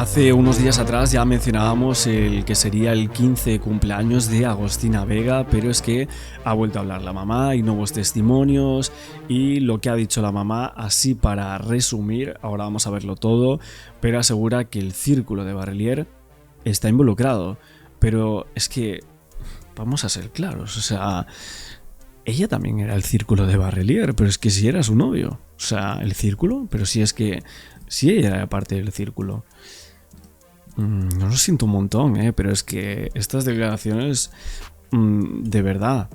Hace unos días atrás ya mencionábamos el que sería el 15 cumpleaños de Agostina Vega, pero es que ha vuelto a hablar la mamá y nuevos testimonios y lo que ha dicho la mamá, así para resumir, ahora vamos a verlo todo, pero asegura que el círculo de Barrelier está involucrado. Pero es que, vamos a ser claros, o sea, ella también era el círculo de Barrelier, pero es que si era su novio, o sea, el círculo, pero si es que, si ella era parte del círculo. No lo siento un montón, pero es que estas declaraciones, de verdad,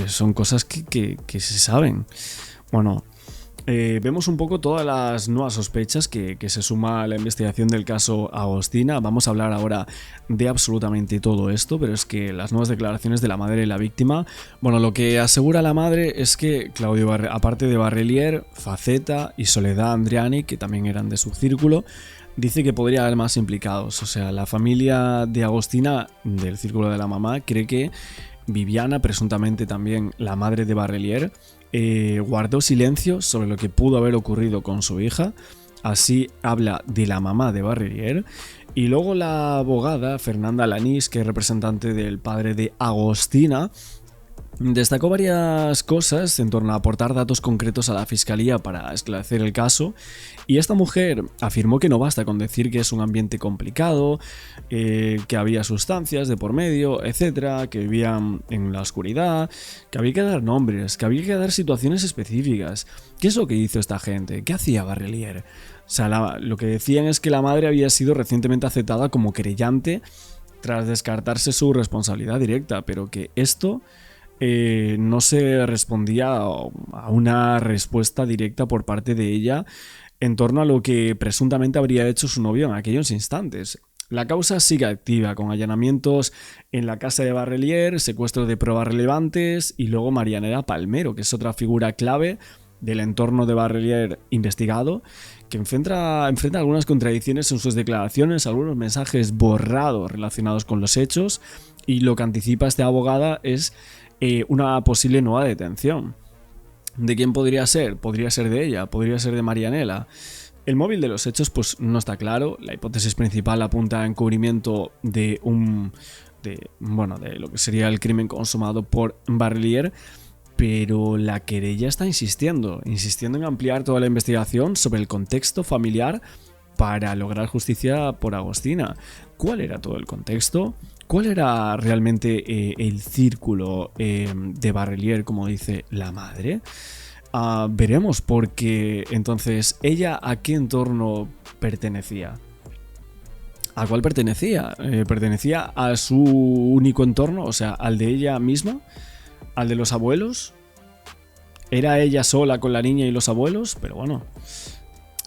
son cosas que se saben. Bueno, vemos un poco todas las nuevas sospechas que se suma a la investigación del caso Agostina. Vamos a hablar ahora de absolutamente todo esto, pero es que las nuevas declaraciones de la madre de la víctima, bueno, lo que asegura la madre es que Claudio, aparte de Barrelier, Faceta y Soledad Andriani, que también eran de su círculo, dice que podría haber más implicados. O sea, la familia de Agostina, del círculo de la mamá, cree que Viviana, presuntamente también la madre de Barrelier, guardó silencio sobre lo que pudo haber ocurrido con su hija. Así habla de la mamá de Barrelier. Y luego la abogada Fernanda Lanís, que es representante del padre de Agostina, destacó varias cosas en torno a aportar datos concretos a la fiscalía para esclarecer el caso, y esta mujer afirmó que no basta con decir que es un ambiente complicado, que había sustancias de por medio, etcétera, que vivían en la oscuridad, que había que dar nombres, que había que dar situaciones específicas. ¿Qué es lo que hizo esta gente? ¿Qué hacía Barrelier? O sea, lo que decían es que la madre había sido recientemente aceptada como querellante tras descartarse su responsabilidad directa, pero que esto no se respondía a una respuesta directa por parte de ella en torno a lo que presuntamente habría hecho su novio en aquellos instantes. La causa sigue activa, con allanamientos en la casa de Barrelier, secuestro de pruebas relevantes y luego Marianela Palmero, que es otra figura clave del entorno de Barrelier investigado, que enfrenta algunas contradicciones en sus declaraciones, algunos mensajes borrados relacionados con los hechos, y lo que anticipa esta abogada es una posible nueva detención. ¿De quién podría ser? Podría ser de ella, podría ser de Marianela. El móvil de los hechos pues no está claro. La hipótesis principal apunta a encubrimiento de lo que sería el crimen consumado por Barrelier, pero la querella está insistiendo en ampliar toda la investigación sobre el contexto familiar para lograr justicia por Agostina. ¿Cuál era todo el contexto? ¿Cuál era realmente el círculo de Barrelier, como dice la madre? Veremos, porque entonces, ¿ella a qué entorno pertenecía? ¿A cuál pertenecía? ¿Pertenecía a su único entorno? O sea, ¿al de ella misma? ¿Al de los abuelos? ¿Era ella sola con la niña y los abuelos? Pero bueno,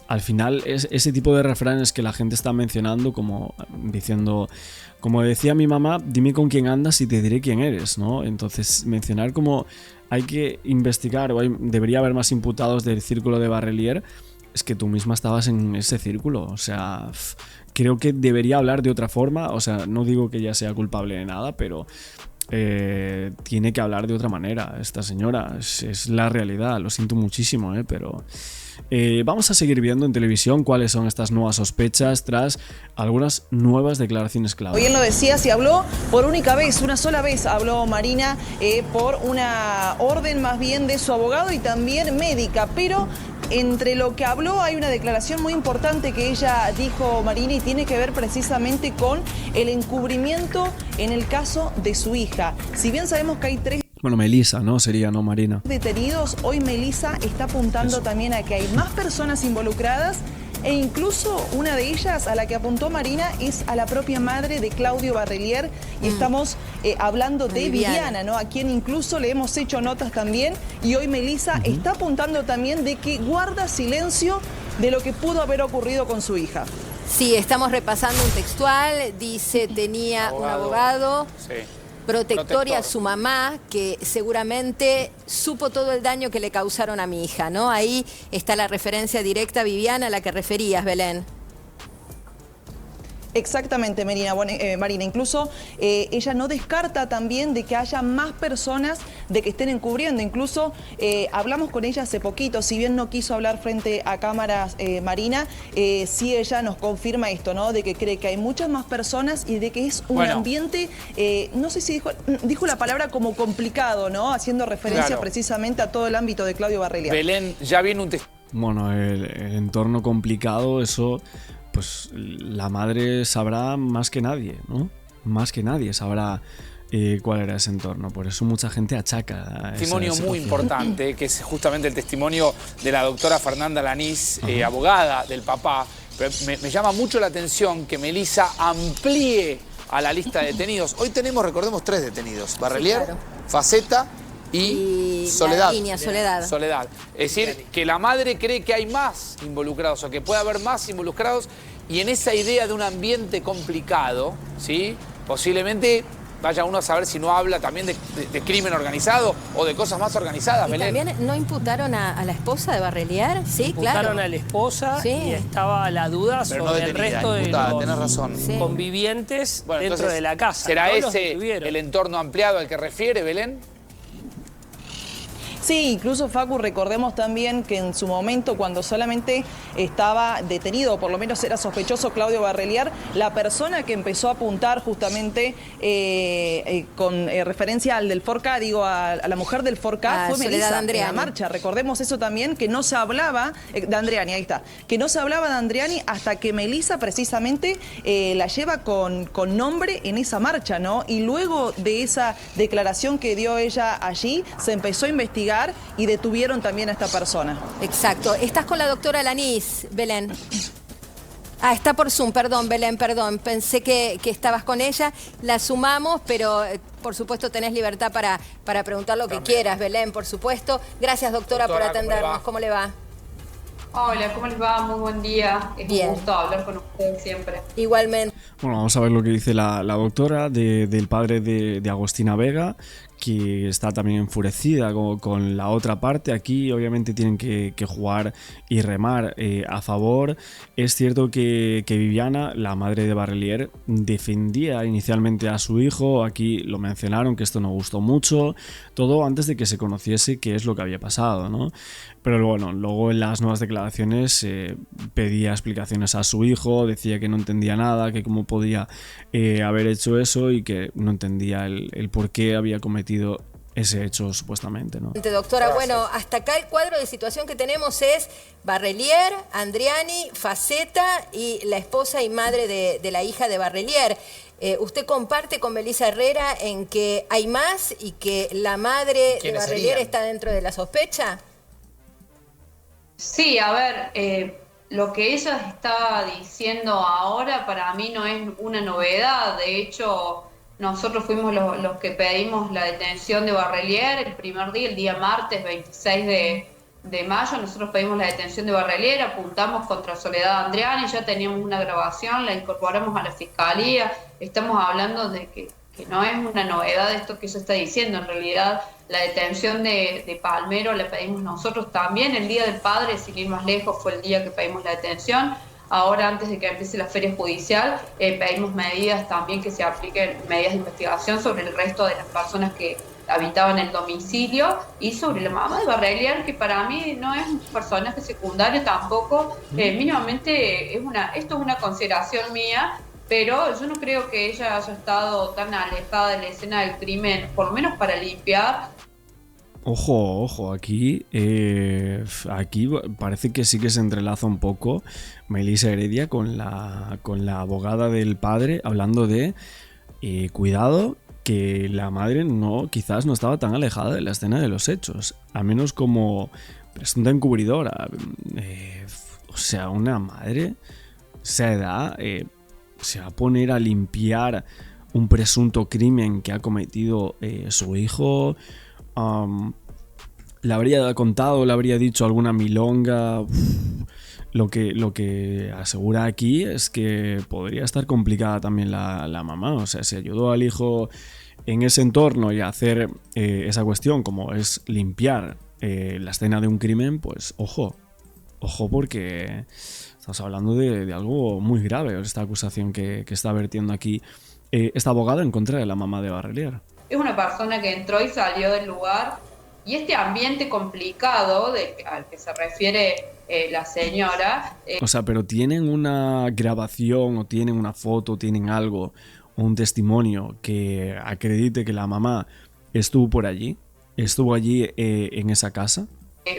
al final es ese tipo de refranes que la gente está mencionando, como diciendo, como decía mi mamá, dime con quién andas y te diré quién eres, ¿no? Entonces mencionar como hay que investigar o debería haber más imputados del círculo de Barrelier, es que tú misma estabas en ese círculo. O sea, creo que debería hablar de otra forma. O sea, no digo que ella sea culpable de nada, pero tiene que hablar de otra manera esta señora. Es la realidad, lo siento muchísimo, pero vamos a seguir viendo en televisión cuáles son estas nuevas sospechas tras algunas nuevas declaraciones clave. Hoy él lo decía, se habló por única vez, una sola vez habló Marina por una orden más bien de su abogado y también médica, pero entre lo que habló hay una declaración muy importante que ella dijo, Marina, y tiene que ver precisamente con el encubrimiento en el caso de su hija. Si bien sabemos que hay 3 Bueno, Melissa, ¿no? Sería, ¿no, Marina? detenidos, hoy Melissa está apuntando también a que hay más personas involucradas, e incluso una de ellas a la que apuntó Marina es a la propia madre de Claudio Barrelier, y estamos hablando de Viviana, ¿no? A quien incluso le hemos hecho notas también, y hoy Melissa está apuntando también de que guarda silencio de lo que pudo haber ocurrido con su hija. Sí, estamos repasando un textual, dice tenía un abogado. Sí. Protector y a su mamá, que seguramente supo todo el daño que le causaron a mi hija, ¿no? Ahí está la referencia directa, Viviana, a la que referías, Belén. Exactamente, Marina. Incluso ella no descarta también de que haya más personas de que estén encubriendo. Incluso hablamos con ella hace poquito, si bien no quiso hablar frente a cámaras, Marina, sí ella nos confirma esto, ¿no? De que cree que hay muchas más personas y de que es un ambiente, no sé si dijo la palabra como complicado, ¿no? Haciendo referencia precisamente a todo el ámbito de Claudio Barrelier. Belén, ya viene un Bueno, el entorno complicado, eso... Pues la madre sabrá más que nadie, ¿no? Más que nadie sabrá cuál era ese entorno. Por eso mucha gente achaca. Testimonio muy importante, que es justamente el testimonio de la doctora Fernanda Lanís, abogada del papá. Pero me llama mucho la atención que Melissa amplíe a la lista de detenidos. Hoy tenemos, recordemos, 3 detenidos. Barrelier, Faceta y Soledad. La niña, Soledad. Es decir, que la madre cree que hay más involucrados o que puede haber más involucrados y en esa idea de un ambiente complicado, ¿sí? Posiblemente vaya uno a saber si no habla también de crimen organizado o de cosas más organizadas. ¿Y Belén? también no imputaron a la esposa de Barrelier? Sí, imputaron a la esposa y estaba la duda sobre el resto de los convivientes dentro de la casa. ¿Será ese el entorno ampliado al que refiere, Belén? Sí, incluso Facu, recordemos también que en su momento, cuando solamente estaba detenido, o por lo menos era sospechoso Claudio Barrelier, la persona que empezó a apuntar justamente con referencia al del Forca, digo, a la mujer del Forca, fue Melissa en la marcha. Recordemos eso también, que no se hablaba de Andreani, ahí está, que no se hablaba de Andreani hasta que Melissa precisamente la lleva con nombre en esa marcha, ¿no? Y luego de esa declaración que dio ella allí, se empezó a investigar y detuvieron también a esta persona. Exacto. Estás con la doctora Lanís, Belén. Ah, está por Zoom, perdón, Belén, perdón. Pensé que estabas con ella. La sumamos, pero por supuesto tenés libertad para preguntar lo que quieras, Belén, por supuesto. Gracias, doctora, por atendernos. ¿Cómo le va? Hola, ¿cómo les va? Muy buen día. Es un gusto hablar con ustedes siempre. Igualmente. Bueno, vamos a ver lo que dice la doctora del padre de Agostina Vega, que está también enfurecida con la otra parte. Aquí obviamente tienen que jugar y remar a favor. Es cierto que Viviana, la madre de Barrelier, defendía inicialmente a su hijo. Aquí lo mencionaron, que esto no gustó mucho. Todo antes de que se conociese qué es lo que había pasado, ¿no? Pero bueno, luego en las nuevas declaraciones pedía explicaciones a su hijo, decía que no entendía nada, que cómo podía haber hecho eso y que no entendía el por qué había cometido ese hecho supuestamente, ¿no? Doctora, bueno, hasta acá el cuadro de situación que tenemos es Barrelier, Andreani, Faceta y la esposa y madre de la hija de Barrelier. ¿Usted comparte con Melissa Herrera en que hay más y que la madre de Barrelier está dentro de la sospecha? Sí, a ver, lo que ella está diciendo ahora para mí no es una novedad. De hecho, nosotros fuimos los que pedimos la detención de Barrelier el primer día, el día martes 26 de mayo. Nosotros pedimos la detención de Barrelier, apuntamos contra Soledad Andreani, ya teníamos una grabación, la incorporamos a la fiscalía. Estamos hablando de que no es una novedad esto que ella está diciendo. En realidad, la detención de Palmero la pedimos nosotros también. El Día del Padre, sin ir más lejos, fue el día que pedimos la detención. Ahora, antes de que empiece la feria judicial, pedimos medidas también que se apliquen, medidas de investigación sobre el resto de las personas que habitaban el domicilio y sobre la mamá de Barrelier, que para mí no es un personaje secundario tampoco. Mínimamente, esto es una consideración mía, pero yo no creo que ella haya estado tan alejada de la escena del crimen, por lo menos para limpiar. Ojo, aquí parece que sí que se entrelaza un poco Melissa Heredia con la abogada del padre, hablando de cuidado, que la madre quizás no estaba tan alejada de la escena de los hechos, al menos como presunta encubridora. O sea, una madre, esa edad, se va a poner a limpiar un presunto crimen que ha cometido su hijo. Le habría contado, le habría dicho alguna milonga. Lo que asegura aquí es que podría estar complicada también la mamá. O sea, si ayudó al hijo en ese entorno y a hacer esa cuestión como es limpiar la escena de un crimen, pues ojo porque estás hablando de algo muy grave, esta acusación que está vertiendo aquí esta abogada en contra de la mamá de Barrelier. Es una persona que entró y salió del lugar, y este ambiente complicado al que se refiere la señora... O sea, pero ¿tienen una grabación o tienen una foto, tienen algo, un testimonio que acredite que la mamá estuvo por allí? ¿Estuvo allí en esa casa?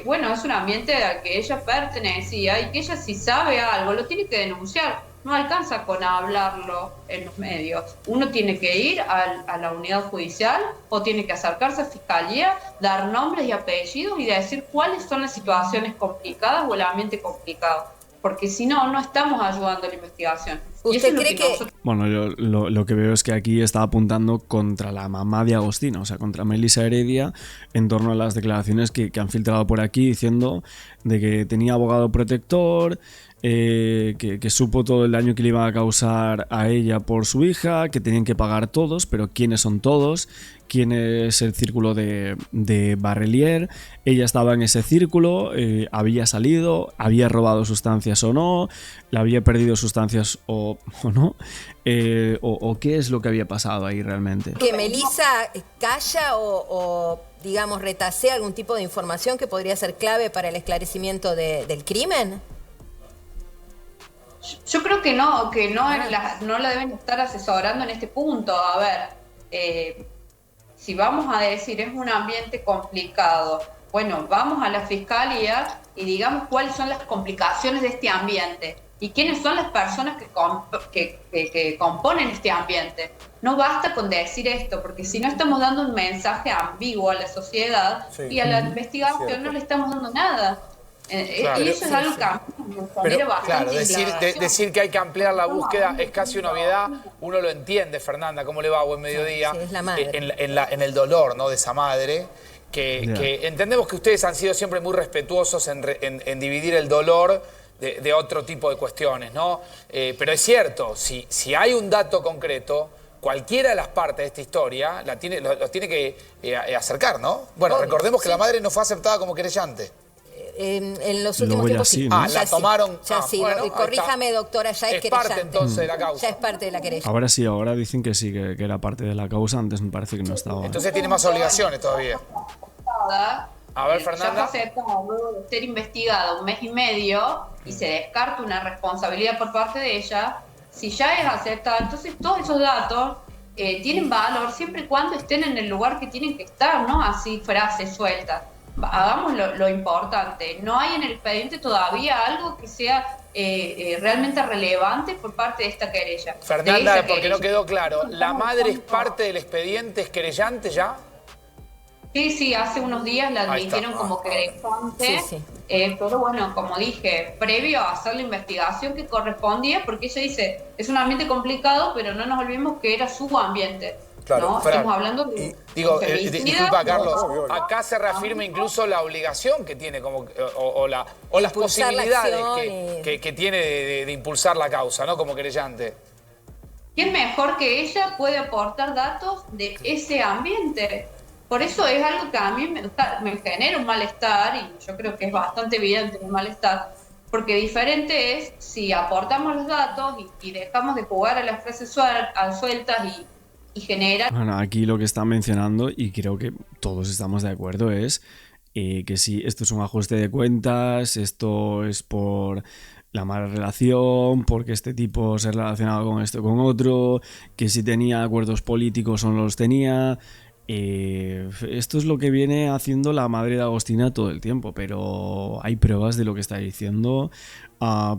Bueno, es un ambiente al que ella pertenecía y que ella, si sabe algo, lo tiene que denunciar. No alcanza con hablarlo en los medios. Uno tiene que ir a la unidad judicial o tiene que acercarse a fiscalía, dar nombres y apellidos y decir cuáles son las situaciones complicadas o el ambiente complicado. Porque si no, no estamos ayudando a la investigación. ¿Usted cree que...? Bueno, yo lo que veo es que aquí está apuntando contra la mamá de Agostina, o sea, contra Melissa Heredia, en torno a las declaraciones que han filtrado por aquí diciendo de que tenía abogado protector, que supo todo el daño que le iba a causar a ella por su hija, que tenían que pagar todos, pero ¿quiénes son todos? ¿Quién es el círculo de Barrelier? Ella estaba en ese círculo, había salido, había robado sustancias o no, le había perdido sustancias o no, o qué es lo que había pasado ahí realmente. ¿Que Melissa calla o digamos, retasea algún tipo de información que podría ser clave para el esclarecimiento del crimen? Yo creo que no la deben estar asesorando en este punto. A ver, si vamos a decir es un ambiente complicado, bueno, vamos a la fiscalía y digamos cuáles son las complicaciones de este ambiente y quiénes son las personas que componen este ambiente. No basta con decir esto, porque si no estamos dando un mensaje ambiguo a la sociedad y a la investigación no le estamos dando nada. Claro, y eso es algo que a mí me genera bastante decir que hay que ampliar la búsqueda es casi una obviedad. Uno lo entiende, Fernanda, ¿cómo le va? Buen mediodía. Sí, es la madre. En el dolor, ¿no?, de esa madre. Que entendemos que ustedes han sido siempre muy respetuosos en dividir el dolor de otro tipo de cuestiones, ¿no? Pero es cierto, si hay un dato concreto, cualquiera de las partes de esta historia lo tiene que acercar, ¿no? Bueno, recordemos que la madre no fue aceptada como querellante. En los últimos tiempos sí. ¿No? La tomaron. Ya sí, bueno, corríjame, doctora, ya es querellante. Es parte entonces de la causa. Ya es parte de la querella. Ahora sí, ahora dicen que sí, que era parte de la causa, antes me parece que no estaba. Entonces tiene más obligaciones todavía. A ver, Fernanda. Ya fue aceptada luego de ser investigada 1 mes y medio y se descarta una responsabilidad por parte de ella. Si ya es aceptada, entonces todos esos datos tienen valor siempre y cuando estén en el lugar que tienen que estar, ¿no? Así frases sueltas. Hagamos lo importante. No hay en el expediente todavía algo que sea realmente relevante por parte de esta querella. Fernanda, porque no quedó claro, ¿la madre es parte del expediente, es querellante ya? Sí, hace unos días la admitieron como querellante, sí. Pero bueno, como dije, previo a hacer la investigación que correspondía, porque ella dice, es un ambiente complicado, pero no nos olvidemos que era su ambiente. Claro, ¿no? Estamos hablando de... disculpa, Carlos, acá se reafirma incluso la obligación que tiene o las posibilidades que tiene de impulsar la causa, ¿no?, como querellante. ¿Quién mejor que ella puede aportar datos de ese ambiente? Por eso es algo que a mí me genera un malestar, y yo creo que es bastante evidente el malestar, porque diferente es si aportamos los datos y dejamos de jugar a las frases sueltas y genera... Bueno, aquí lo que está mencionando, y creo que todos estamos de acuerdo, es que si esto es un ajuste de cuentas, esto es por la mala relación, porque este tipo se relacionaba con esto con otro, que si tenía acuerdos políticos o no los tenía... esto es lo que viene haciendo la madre de Agostina todo el tiempo, pero hay pruebas de lo que está diciendo.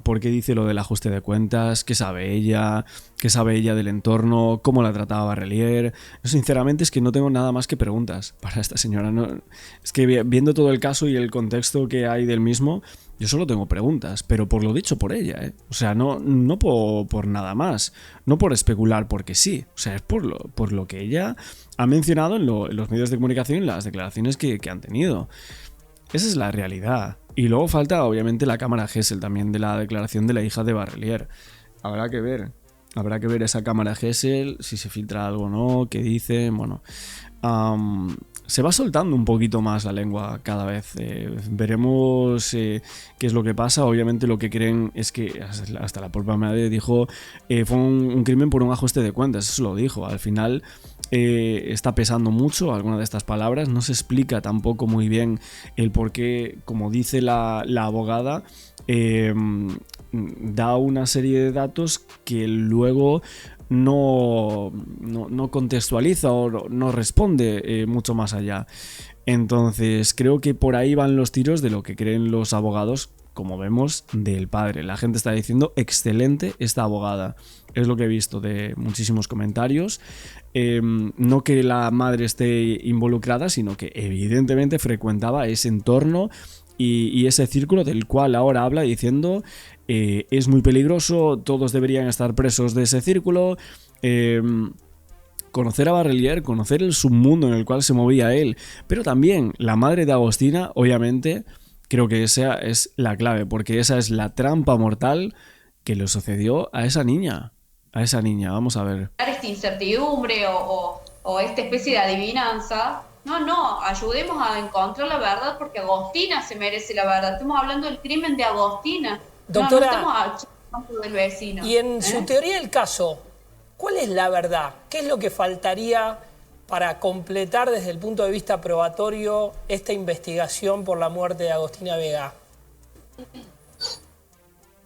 ¿Por qué dice lo del ajuste de cuentas? ¿Qué sabe ella? ¿Qué sabe ella del entorno? ¿Cómo la trataba Barrelier? Sinceramente es que no tengo nada más que preguntas para esta señora. No, es que viendo todo el caso y el contexto que hay del mismo, yo solo tengo preguntas, pero por lo dicho por ella, ¿eh? O sea, no por nada más, no por especular porque sí, o sea, es por lo que ella ha mencionado en los medios de comunicación y en las declaraciones que han tenido. Esa es la realidad. Y luego falta, obviamente, la cámara Gesell también de la declaración de la hija de Barrelier. Habrá que ver esa cámara Gesell, si se filtra algo o no, qué dice, bueno. se va soltando un poquito más la lengua cada vez. Veremos qué es lo que pasa. Obviamente lo que creen es que hasta la propia madre dijo fue un crimen por un ajuste de cuentas, eso lo dijo. Al final está pesando mucho alguna de estas palabras, no se explica tampoco muy bien el por qué, como dice la abogada, da una serie de datos que luego no contextualiza o no responde mucho más allá. Entonces creo que por ahí van los tiros de lo que creen los abogados, como vemos, del padre. La gente está diciendo excelente esta abogada, es lo que he visto de muchísimos comentarios. No que la madre esté involucrada, sino que evidentemente frecuentaba ese entorno y ese círculo del cual ahora habla diciendo es muy peligroso, todos deberían estar presos de ese círculo. Conocer a Barrelier, conocer el submundo en el cual se movía él, pero también la madre de Agostina, obviamente, creo que esa es la clave, porque esa es la trampa mortal que le sucedió a esa niña. Vamos a ver. Esta incertidumbre o esta especie de adivinanza. No, ayudemos a encontrar la verdad porque Agostina se merece la verdad. Estamos hablando del crimen de Agostina. Doctora, no estamos hablando del vecino. Y en su teoría del caso, ¿cuál es la verdad? ¿Qué es lo que faltaría para completar desde el punto de vista probatorio esta investigación por la muerte de Agostina Vega?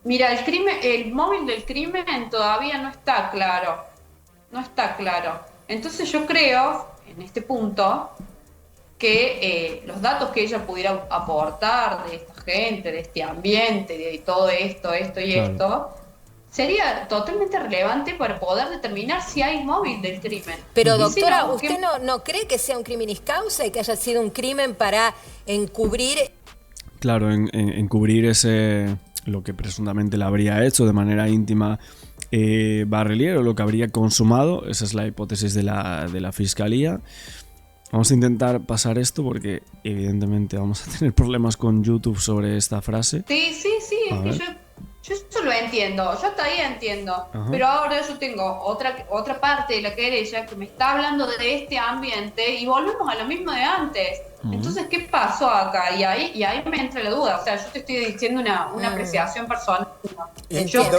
Mira, el móvil del crimen todavía no está claro. Entonces yo creo, en este punto, que los datos que ella pudiera aportar de esta gente, de este ambiente, de todo esto y esto, sería totalmente relevante para poder determinar si hay móvil del crimen. Pero doctora, si no, ¿usted no cree que sea un criminis causa y que haya sido un crimen para encubrir? Claro, encubrir lo que presuntamente le habría hecho de manera íntima Barrelier, o lo que habría consumado. Esa es la hipótesis de la fiscalía. Vamos a intentar pasar esto porque evidentemente vamos a tener problemas con YouTube sobre esta frase. Sí, es que yo eso lo entiendo, yo hasta ahí entiendo. Ajá. Pero ahora yo tengo otra parte de la querella que me está hablando de este ambiente y volvemos a lo mismo de antes. Entonces, ¿qué pasó acá? Y ahí me entra la duda. O sea, yo te estoy diciendo una apreciación personal.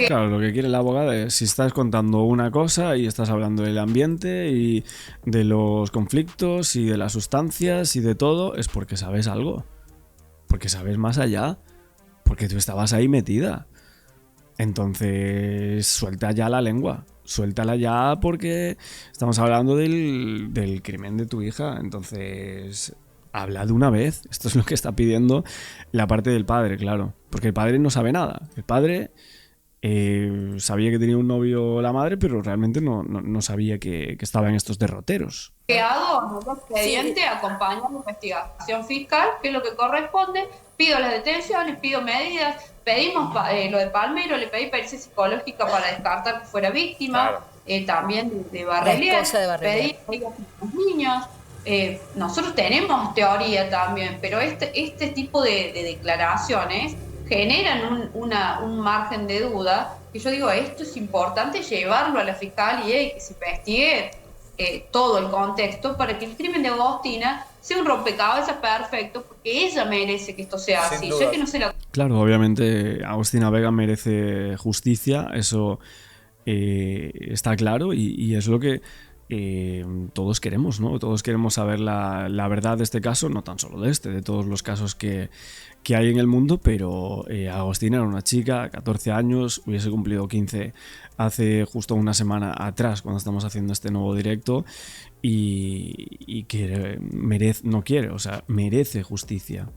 Claro, lo que quiere la abogada es, si estás contando una cosa y estás hablando del ambiente y de los conflictos y de las sustancias y de todo, es porque sabes algo. Porque sabes más allá. Porque tú estabas ahí metida. Entonces, suelta ya la lengua. Suéltala ya porque estamos hablando del crimen de tu hija. Entonces, habla de una vez. Esto es lo que está pidiendo la parte del padre, claro. Porque el padre no sabe nada. El padre sabía que tenía un novio la madre, pero realmente no sabía que estaba en estos derroteros. Creado un expediente, acompaña la investigación fiscal, que es lo que corresponde. Pido las detenciones, pido medidas. Pedimos lo de Palmero, le pedí pericia psicológica para descartar que fuera víctima. Claro. También de Barrelier. Pedí a los niños. Nosotros tenemos teoría también, pero este tipo de declaraciones generan un margen de duda, que yo digo, esto es importante llevarlo a la fiscalía y que se investigue todo el contexto para que el crimen de Agostina sea un rompecabezas perfecto, porque ella merece que esto sea así. Yo que no sé Claro, obviamente Agostina Vega merece justicia, eso está claro y es lo que todos queremos, ¿no? Todos queremos saber la verdad de este caso, no tan solo de todos los casos que hay en el mundo, pero Agostina era una chica, 14 años, hubiese cumplido 15 hace justo una semana atrás cuando estamos haciendo este nuevo directo y que merece justicia.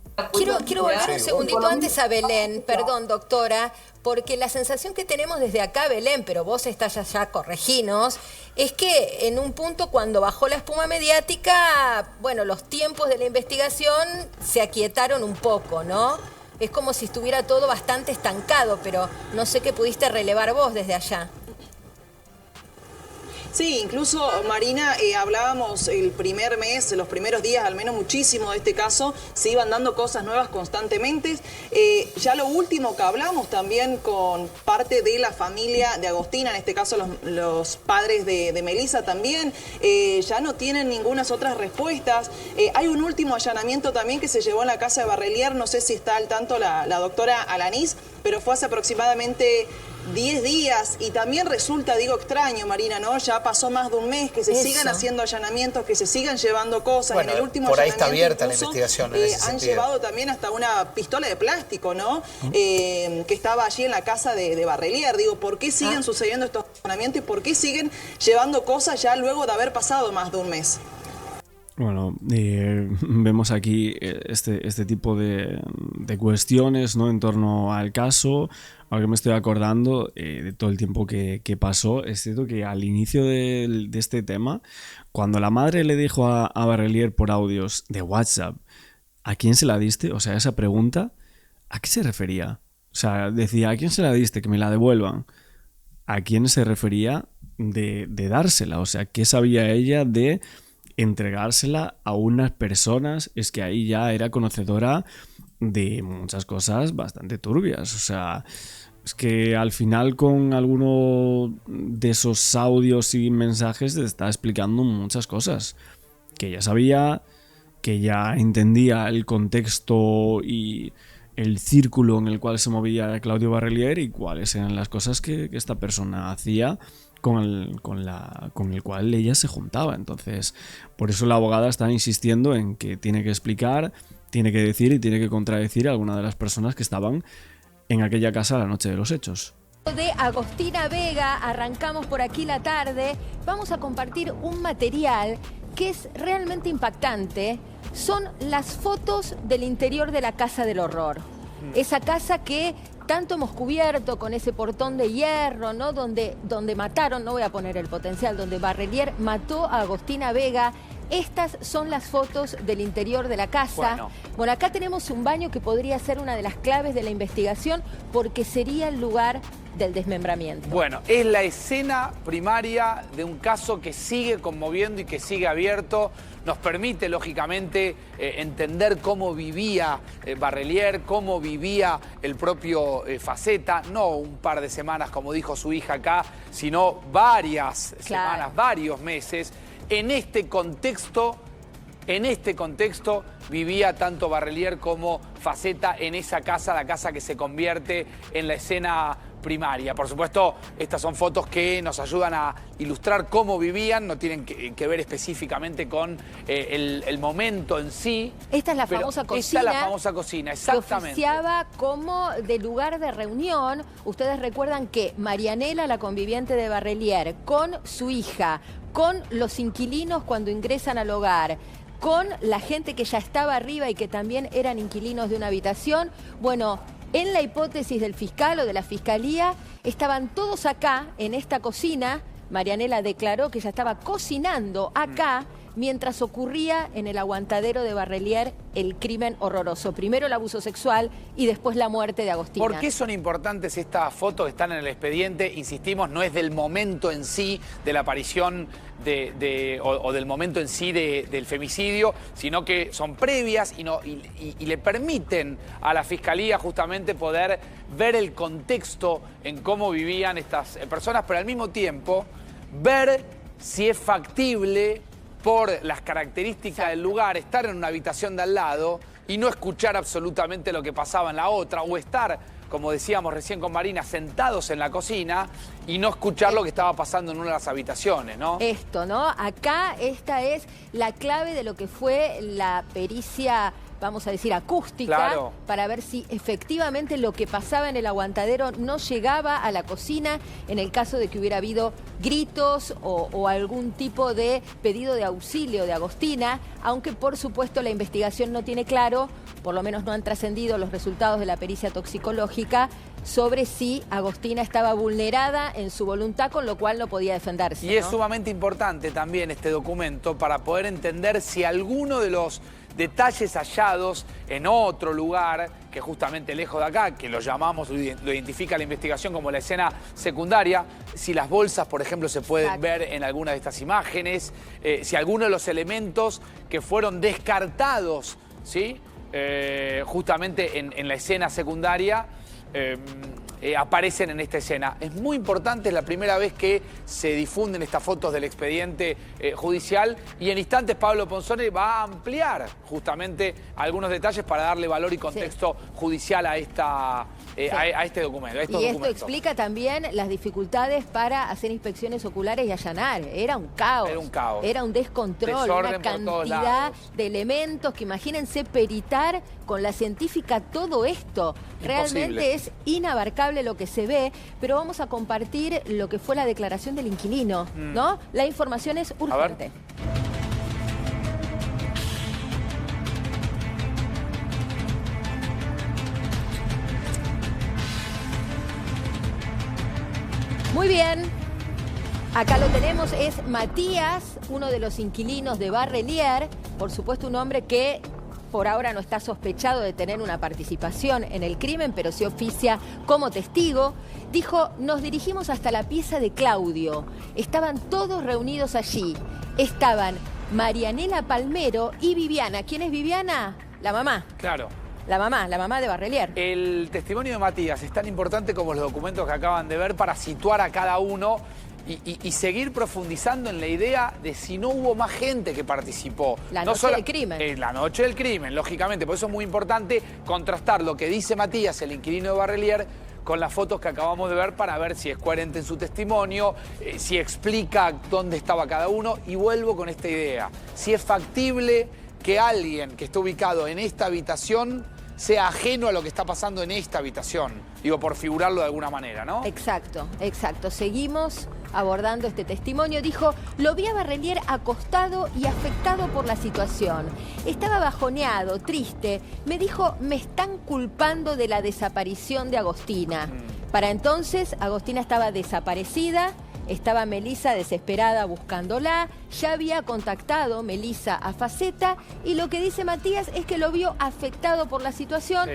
Quiero volver un segundito antes a Belén, perdón doctora, porque la sensación que tenemos desde acá, Belén, pero vos estás allá, correginos, es que en un punto cuando bajó la espuma mediática, bueno, los tiempos de la investigación se aquietaron un poco, ¿no? Es como si estuviera todo bastante estancado, pero no sé qué pudiste relevar vos desde allá. Sí, incluso Marina, hablábamos el primer mes, los primeros días, al menos muchísimo de este caso, se iban dando cosas nuevas constantemente. Ya lo último que hablamos también con parte de la familia de Agostina, en este caso los padres de Melissa también, ya no tienen ninguna otras respuestas. Hay un último allanamiento también que se llevó en la casa de Barrelier, no sé si está al tanto la doctora Alanís, pero fue hace aproximadamente 10 días y también resulta, digo, extraño, Marina, ¿no? Ya pasó más de un mes que se sigan haciendo allanamientos, que se sigan llevando cosas. Bueno, en el último por ahí allanamiento está abierta incluso, la investigación en ese han sentido. llevado también hasta una pistola de plástico, ¿no? Que estaba allí en la casa de Barrelier. Digo, ¿por qué siguen sucediendo estos allanamientos y por qué siguen llevando cosas ya luego de haber pasado más de un mes? Bueno, vemos aquí este tipo de cuestiones, ¿no?, en torno al caso. Ahora que me estoy acordando de todo el tiempo que pasó, es cierto que al inicio de este tema, cuando la madre le dijo a Barrelier por audios de WhatsApp, ¿a quién se la diste? O sea, esa pregunta, ¿a qué se refería? O sea, decía, ¿a quién se la diste? Que me la devuelvan. ¿A quién se refería de dársela? O sea, ¿qué sabía ella de entregársela a unas personas? Es que ahí ya era conocedora de muchas cosas bastante turbias. O sea, es que al final con alguno de esos audios y mensajes te está explicando muchas cosas que ella sabía, que ella entendía el contexto y el círculo en el cual se movía Claudio Barrelier y cuáles eran las cosas que esta persona hacía con el cual ella se juntaba. Entonces, por eso la abogada está insistiendo en que tiene que explicar, tiene que decir y tiene que contradecir a alguna de las personas que estaban en aquella casa la noche de los hechos. De Agostina Vega, arrancamos por aquí la tarde, vamos a compartir un material que es realmente impactante. Son las fotos del interior de la Casa del Horror. Esa casa que tanto hemos cubierto con ese portón de hierro, ¿no? Donde mataron, no voy a poner el potencial, donde Barrelier mató a Agostina Vega. Estas son las fotos del interior de la casa. Bueno, acá tenemos un baño que podría ser una de las claves de la investigación porque sería el lugar del desmembramiento. Bueno, es la escena primaria de un caso que sigue conmoviendo y que sigue abierto. Nos permite, lógicamente, entender cómo vivía Barrelier, cómo vivía el propio Faceta. No un par de semanas, como dijo su hija acá, sino varias semanas, varios meses. En este contexto vivía tanto Barrelier como Faceta en esa casa, la casa que se convierte en la escena primaria. Por supuesto, estas son fotos que nos ayudan a ilustrar cómo vivían, no tienen que ver específicamente con el momento en sí. Esta es la famosa cocina. Esta es la famosa cocina, exactamente. Que oficiaba como de lugar de reunión. Ustedes recuerdan que Marianela, la conviviente de Barrelier, con su hija, con los inquilinos cuando ingresan al hogar, con la gente que ya estaba arriba y que también eran inquilinos de una habitación, bueno, en la hipótesis del fiscal o de la fiscalía, estaban todos acá, en esta cocina. Marianela declaró que ella estaba cocinando acá mientras ocurría en el aguantadero de Barrelier el crimen horroroso. Primero el abuso sexual y después la muerte de Agostina. ¿Por qué son importantes estas fotos que están en el expediente? Insistimos, no es del momento en sí de la aparición o del momento en sí del femicidio, sino que son previas y le permiten a la Fiscalía justamente poder ver el contexto en cómo vivían estas personas, pero al mismo tiempo ver si es factible por las características del lugar, estar en una habitación de al lado y no escuchar absolutamente lo que pasaba en la otra, o estar, como decíamos recién con Marina, sentados en la cocina y no escuchar lo que estaba pasando en una de las habitaciones, ¿no? Esto, ¿no? Acá esta es la clave de lo que fue la pericia, vamos a decir, acústica, para ver si efectivamente lo que pasaba en el aguantadero no llegaba a la cocina en el caso de que hubiera habido gritos o algún tipo de pedido de auxilio de Agostina, aunque por supuesto la investigación no tiene claro, por lo menos no han trascendido los resultados de la pericia toxicológica, sobre si Agostina estaba vulnerada en su voluntad, con lo cual no podía defenderse. Y es sumamente importante también este documento para poder entender si alguno de los detalles hallados en otro lugar, que justamente lejos de acá, que lo llamamos, lo identifica la investigación como la escena secundaria, si las bolsas, por ejemplo, se pueden ver en alguna de estas imágenes, si alguno de los elementos que fueron descartados, ¿sí? Justamente en la escena secundaria, aparecen en esta escena. Es muy importante, es la primera vez que se difunden estas fotos del expediente judicial, y en instantes Pablo Ponzone va a ampliar justamente algunos detalles para darle valor y contexto judicial a este documento. Y esto explica también las dificultades para hacer inspecciones oculares y allanar. Era un caos. Era un caos. Era un descontrol, desorden, una cantidad de elementos que, imagínense, peritar con la científica todo esto. Realmente es inabarcable lo que se ve, pero vamos a compartir lo que fue la declaración del inquilino, ¿no? La información es urgente. Muy bien, acá lo tenemos, es Matías, uno de los inquilinos de Barrelier, por supuesto un hombre que por ahora no está sospechado de tener una participación en el crimen, pero se oficia como testigo. Dijo, nos dirigimos hasta la pieza de Claudio, estaban todos reunidos allí, estaban Marianela Palmero y Viviana. ¿Quién es Viviana? La mamá. Claro. La mamá de Barrelier. El testimonio de Matías es tan importante como los documentos que acaban de ver para situar a cada uno y seguir profundizando en la idea de si no hubo más gente que participó. La noche del crimen. La noche del crimen, lógicamente. Por eso es muy importante contrastar lo que dice Matías, el inquilino de Barrelier, con las fotos que acabamos de ver para ver si es coherente en su testimonio, si explica dónde estaba cada uno. Y vuelvo con esta idea. Si es factible que alguien que está ubicado en esta habitación sea ajeno a lo que está pasando en esta habitación. Digo, por figurarlo de alguna manera, ¿no? Exacto, exacto. Seguimos abordando este testimonio. Dijo, lo vi a Barrelier acostado y afectado por la situación. Estaba bajoneado, triste. Me dijo, me están culpando de la desaparición de Agostina. Para entonces, Agostina estaba desaparecida. Estaba Melissa desesperada buscándola, ya había contactado Melissa a Faceta y lo que dice Matías es que lo vio afectado por la situación,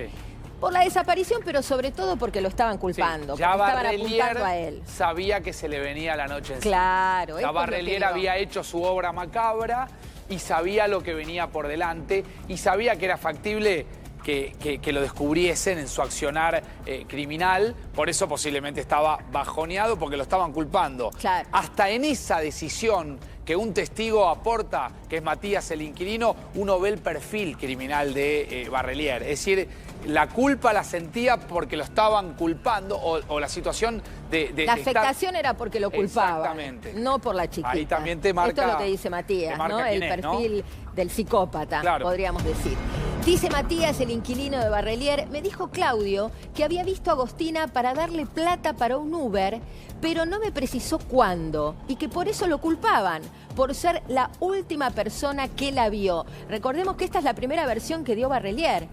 por la desaparición, pero sobre todo porque lo estaban culpando, ya porque estaban apuntando a él. Sabía que se le venía la noche encima. Claro. Ya Barrelier había hecho su obra macabra y sabía lo que venía por delante y sabía que era factible que lo descubriesen en su accionar criminal, por eso posiblemente estaba bajoneado porque lo estaban culpando. Claro. Hasta en esa decisión que un testigo aporta, que es Matías el inquilino, uno ve el perfil criminal de Barrelier. Es decir, la culpa la sentía porque lo estaban culpando o la situación de la afectación era porque lo culpaban. Exactamente. No por la chiquita. Ahí también te marca. Esto es lo que dice Matías, ¿no? El perfil del psicópata, podríamos decir. Dice Matías, el inquilino de Barrelier, me dijo Claudio que había visto a Agostina para darle plata para un Uber, pero no me precisó cuándo y que por eso lo culpaban, por ser la última persona que la vio. Recordemos que esta es la primera versión que dio Barrelier.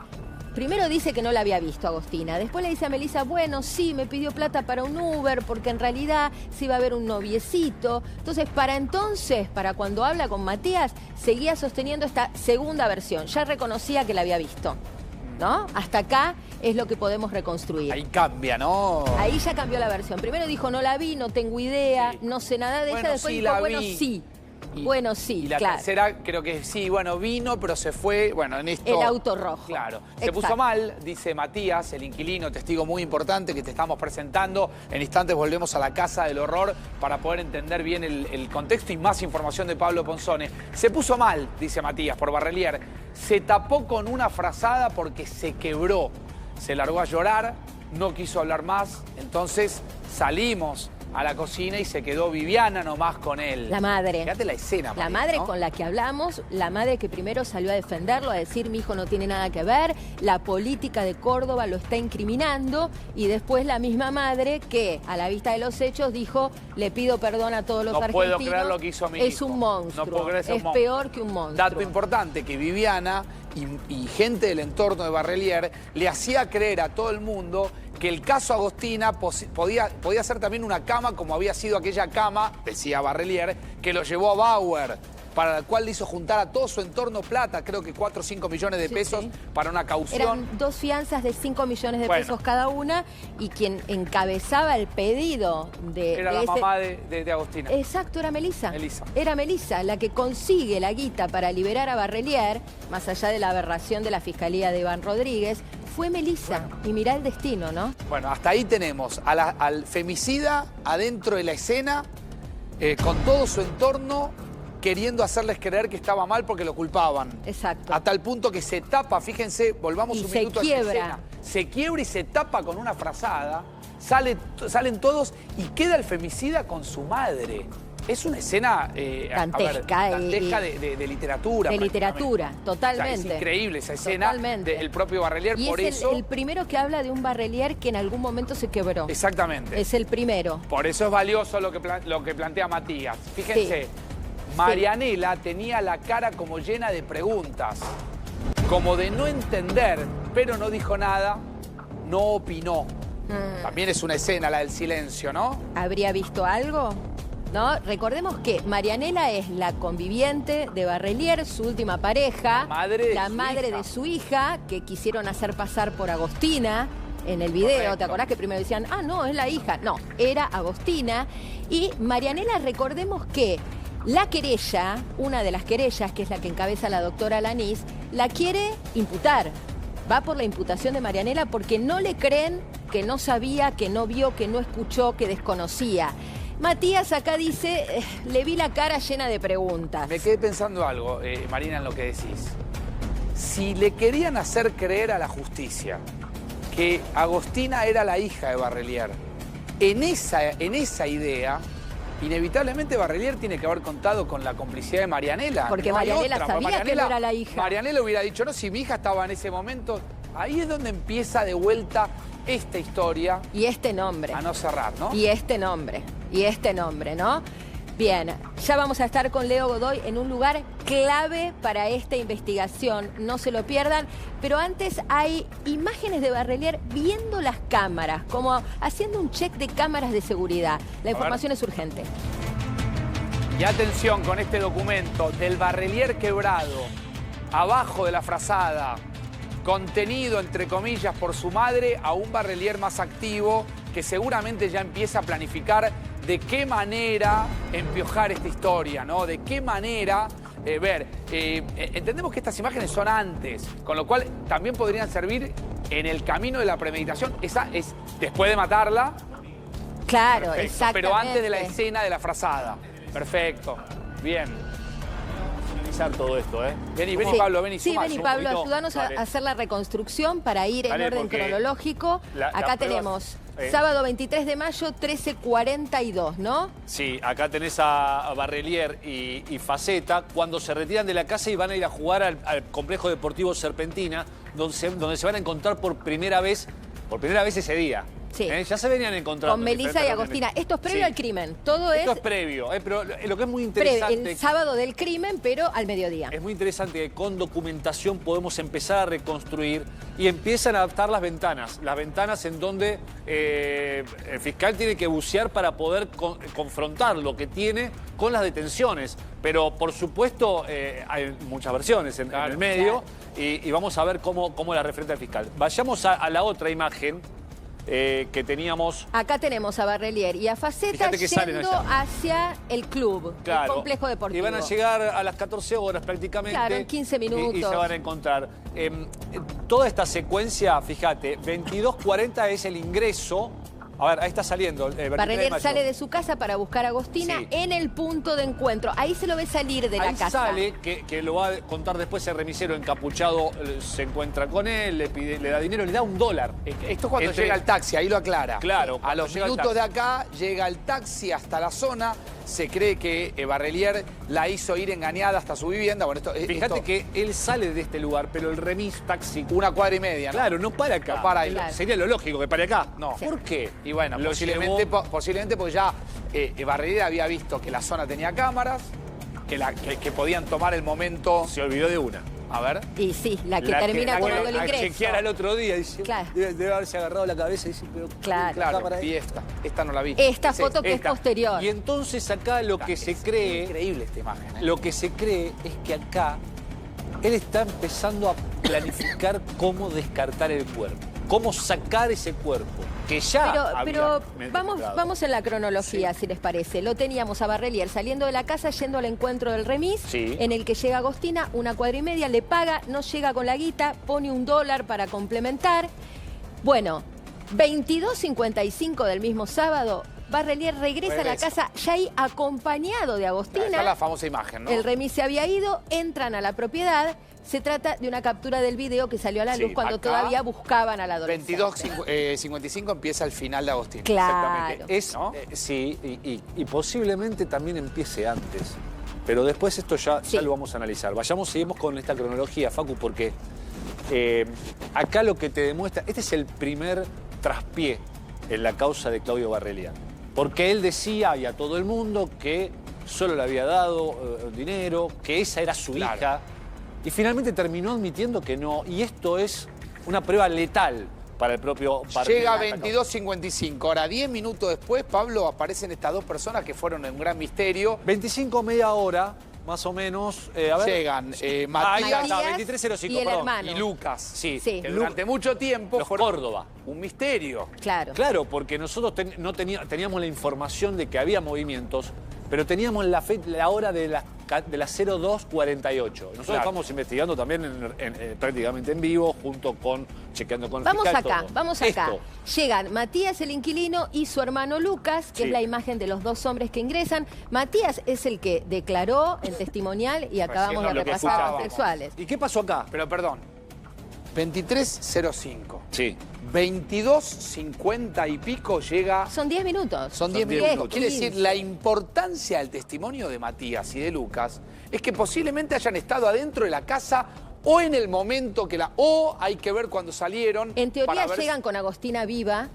Primero dice que no la había visto Agostina, después le dice a Melissa, bueno, sí, me pidió plata para un Uber porque en realidad se iba a ver un noviecito. Entonces, para cuando habla con Matías, seguía sosteniendo esta segunda versión. Ya reconocía que la había visto, ¿no? Hasta acá es lo que podemos reconstruir. Ahí cambia, ¿no? Ahí ya cambió la versión. Primero dijo, no la vi, no tengo idea, no sé nada de ella. Después dijo, bueno, sí. Bueno, sí, y la tercera creo que sí, bueno, vino, pero se fue, bueno, en esto... El auto rojo. Claro. Se puso mal, dice Matías, el inquilino, testigo muy importante que te estamos presentando. En instantes volvemos a la Casa del Horror para poder entender bien el contexto y más información de Pablo Ponzone. Se puso mal, dice Matías, por Barrelier. Se tapó con una frazada porque se quebró. Se largó a llorar, no quiso hablar más, entonces salimos a la cocina y se quedó Viviana nomás con él. La madre. Fíjate la escena. La madre, ¿no?, con la que hablamos, la madre que primero salió a defenderlo, a decir mi hijo no tiene nada que ver, la política de Córdoba lo está incriminando, y después la misma madre que a la vista de los hechos dijo, le pido perdón a todos los argentinos. No puedo creer lo que hizo mi hijo. Es un monstruo. No puedo creer, es peor que un monstruo. Dato importante, que Viviana y gente del entorno de Barrelier le hacía creer a todo el mundo que el caso Agostina podía ser también una cama como había sido aquella cama, decía Barrelier, que lo llevó a Bauer, para la cual le hizo juntar a todo su entorno plata, creo que 4 o 5 millones de pesos para una caución. Eran 2 fianzas de 5 millones de pesos cada una, y quien encabezaba el pedido de... Era la mamá de Agostina. Exacto, era Melissa. Era Melissa la que consigue la guita para liberar a Barrelier, más allá de la aberración de la Fiscalía de Iván Rodríguez. Fue Melissa, y mirá el destino, ¿no? Bueno, hasta ahí tenemos al femicida adentro de la escena, con todo su entorno, queriendo hacerles creer que estaba mal porque lo culpaban. Exacto. A tal punto que se tapa, fíjense, volvamos un minuto a esa escena. Se quiebra y se tapa con una frazada, salen todos y queda el femicida con su madre. Es una escena dantesca de literatura. De literatura, totalmente. O sea, es increíble esa escena del propio Barrelier. Y por es eso el primero que habla de un Barrelier que en algún momento se quebró. Exactamente. Es el primero. Por eso es valioso lo que plantea Matías. Fíjense, Marianela tenía la cara como llena de preguntas, como de no entender, pero no dijo nada, no opinó. También es una escena la del silencio, ¿no? ¿Habría visto algo? ¿No? Recordemos que Marianela es la conviviente de Barrelier, su última pareja, la madre de su hija, que quisieron hacer pasar por Agostina en el video. Correcto. ¿Te acordás que primero decían, no, es la hija? No, era Agostina. Y Marianela, recordemos que la querella, una de las querellas, que es la que encabeza la doctora Lanís, la quiere imputar. Va por la imputación de Marianela porque no le creen que no sabía, que no vio, que no escuchó, que desconocía. Matías acá dice, le vi la cara llena de preguntas. Me quedé pensando algo, Marina, en lo que decís. Si le querían hacer creer a la justicia que Agostina era la hija de Barrelier, en esa idea, inevitablemente Barrelier tiene que haber contado con la complicidad de Marianela. Porque no Marianela sabía que no era la hija. Marianela hubiera dicho, no, si mi hija estaba en ese momento. Ahí es donde empieza de vuelta esta historia. Y este nombre. A no cerrar, ¿no? Y este nombre, ¿no? Bien, ya vamos a estar con Leo Godoy en un lugar clave para esta investigación, no se lo pierdan. Pero antes hay imágenes de Barrelier viendo las cámaras, como haciendo un check de cámaras de seguridad. La información es urgente. Y atención con este documento del Barrelier quebrado, abajo de la frazada, contenido, entre comillas, por su madre, a un Barrelier más activo que seguramente ya empieza a planificar de qué manera empiojar esta historia, ¿no? De qué manera entendemos que estas imágenes son antes, con lo cual también podrían servir en el camino de la premeditación. Esa es después de matarla. Claro, perfecto, exactamente. Pero antes de la escena de la frazada. Perfecto, bien. Todo esto, Vení, Pablo, vení. Sí, vení, Pablo, ayúdanos a hacer la reconstrucción para ir en orden cronológico. Acá tenemos sábado 23 de mayo, 13:42, ¿no? Sí, acá tenés a Barrelier y Faceta cuando se retiran de la casa y van a ir a jugar al complejo deportivo Serpentina, donde se van a encontrar por primera vez ese día. Sí. Ya se venían encontrando. Con Melissa y Agostina. Esto es previo al crimen. Esto es previo. Pero lo que es muy interesante... El sábado del crimen, pero al mediodía. Es muy interesante que con documentación podemos empezar a reconstruir y empiezan a adaptar las ventanas. Las ventanas en donde el fiscal tiene que bucear para poder confrontar lo que tiene con las detenciones. Pero, por supuesto, hay muchas versiones en el medio y vamos a ver cómo la refrenta el fiscal. Vayamos a la otra imagen. Que teníamos... Acá tenemos a Barrelier y a Faceta yendo hacia el club, el complejo deportivo. Y van a llegar a las 14 horas prácticamente. Claro, en 15 minutos. Y se van a encontrar. Toda esta secuencia, fíjate, 22:40 es el ingreso. A ver, ahí está saliendo. Barrelier sale de su casa para buscar a Agostina en el punto de encuentro. Ahí se lo ve salir de la casa. Ahí sale, que lo va a contar después el remisero encapuchado, se encuentra con él, le da dinero, le da $1. Esto es cuando llega el taxi, ahí lo aclara. Claro. A los minutos de acá llega el taxi hasta la zona. Se cree que Barrelier la hizo ir engañada hasta su vivienda. Bueno, Fíjate que él sale de este lugar, pero el remis taxi... 1,5 cuadras, ¿no? Claro, no para acá. No para ahí. Claro. Sería lo lógico que pare acá. No. ¿Por qué? Y bueno, posiblemente porque ya Barrelier había visto que la zona tenía cámaras, que podían tomar el momento... Se olvidó de una. A ver. Y sí, la que termina tomando el A ingreso. chequear al otro día. Dice, Claro. debe haberse agarrado la cabeza y dice, pero Claro. Claro, vi esta no la vi. Esta foto que es esta. posterior. Y entonces acá lo que se cree, Increíble esta imagen. lo que se cree es que acá él está empezando a planificar cómo descartar el cuerpo, cómo sacar ese cuerpo, que ya Pero había vamos en la cronología, si les parece. Lo teníamos a Barrelier saliendo de la casa, yendo al encuentro del remis, Sí. en el que llega Agostina, 1,25 le paga, no llega con la guita, pone $1 para complementar. Bueno, 22:55 del mismo sábado, Barrelier regresa a la casa, ya ahí acompañado de Agostina. Esta es la famosa imagen, ¿no? El remis se había ido, entran a la propiedad. Se trata de una captura del video que salió a la Sí, luz cuando acá, todavía buscaban al adolescente. 22:55 empieza el final de Agostina. Claro. Es, ¿no? sí, y posiblemente también empiece antes. Pero después esto ya lo vamos a analizar. Seguimos con esta cronología, Facu, porque acá lo que te demuestra, este es el primer traspié en la causa de Claudio Barrelier. Porque él decía y a todo el mundo que solo le había dado dinero, que esa era su hija. Y finalmente terminó admitiendo que no. Y esto es una prueba letal para el propio partido. Llega a 22:55. Ahora, 10 minutos después, Pablo, aparecen estas dos personas que fueron en un gran misterio. 25, media hora, más o menos. A ver. Llegan Ahí Matías está, 23:05, y el perdón. hermano. y Lucas. Sí. Que durante mucho tiempo Los fueron Córdoba. un misterio. Claro. Claro, porque nosotros no teníamos la información de que había movimientos, pero teníamos la hora de las 02:48. Nosotros Claro. estamos investigando también prácticamente en vivo, junto con chequeando con el Vamos fiscal, acá, todo. vamos acá. Esto. Llegan Matías, el inquilino, y su hermano Lucas, que Sí. es la imagen de los dos hombres que ingresan. Matías es el que declaró en testimonial y acabamos de lo que repasar los escuchábamos. sexuales. ¿Y qué pasó acá? Pero perdón, 23:05. Sí. 22:50 y pico llega... Son 10 minutos. Son 10 10, minutos. Quiere 15. decir, la importancia del testimonio de Matías y de Lucas es que posiblemente hayan estado adentro de la casa o en el momento que o hay que ver cuando salieron. En teoría para ver llegan con Agostina viva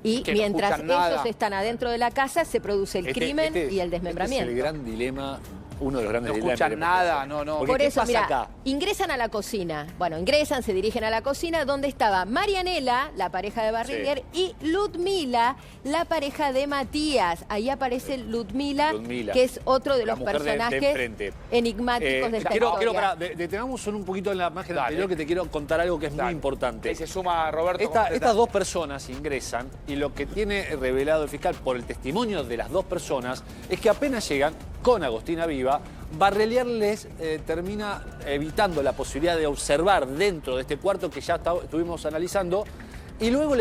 y que no mientras escuchan nada. ellos están adentro de la casa se produce el crimen y el desmembramiento. Este es el gran dilema, uno de los grandes No dilemas. escuchan nada, no. Porque Por ¿qué eso, pasa mira, acá? ingresan a la cocina. Bueno, ingresan, se dirigen a la cocina donde estaba Marianela, la pareja de Barrelier, y Ludmila, la pareja de Matías. Ahí aparece Ludmila, que es otro de la los mujer de personajes enfrente. enigmáticos de esta Quiero historia. detenamos un poquito en la imagen Dale. anterior, que te quiero contar algo que es muy importante. Ahí se suma Roberto. Estas dos personas ingresan y lo que tiene revelado el fiscal por el testimonio de las dos personas es que apenas llegan con Agostina viva, Barrelier les termina evitando la posibilidad de observar dentro de este cuarto que ya estuvimos analizando y luego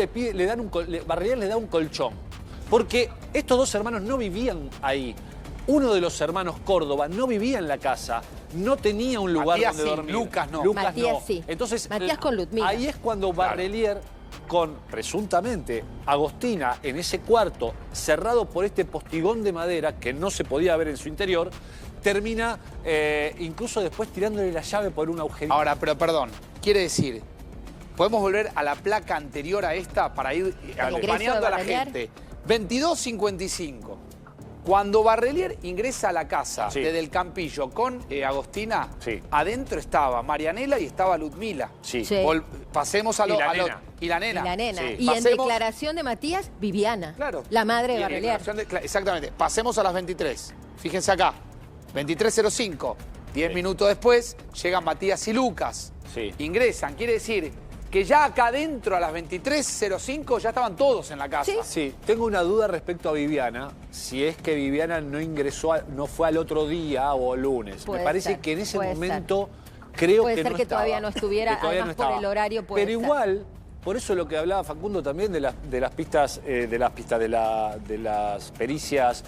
Barrelier les da un colchón. Porque estos dos hermanos no vivían ahí. Uno de los hermanos Córdoba no vivía en la casa, no tenía un lugar Matías donde sí, dormir. Lucas no. Matías no. sí. Entonces, Matías con Ludmila. Ahí es cuando Barrelier, con presuntamente Agostina en ese cuarto, cerrado por este postigón de madera que no se podía ver en su interior, termina incluso después tirándole la llave por un agujerito. Ahora, pero perdón, quiere decir, podemos volver a la placa anterior a esta para ir acompañando a la Barrelier. gente. 22:55. Cuando Barrelier ingresa a la casa Sí. desde el Campillo con Agostina, Sí. adentro estaba Marianela y estaba Ludmila. Sí. Sí. Pasemos a Y lo... la a lo- nena. y la Y nena. la nena. Sí. Y en Pasemos- declaración de Matías, Viviana, Claro. la madre Y de en Barrelier. declaración exactamente. Pasemos a las 23. Fíjense acá. 23:05. 10 minutos después llegan Matías y Lucas. Sí. Ingresan. Quiere decir que ya acá adentro a las 23:05 ya estaban todos en la casa. Sí. Sí, tengo una duda respecto a Viviana, si es que Viviana no ingresó, no fue al otro día o el lunes. Puede Me parece ser, que en ese puede momento creo Puede que ser no que estaba. todavía no estuviera, Que todavía además no por estaba. el horario puede Pero ser. igual, por eso lo que hablaba Facundo también de las pistas, de las pericias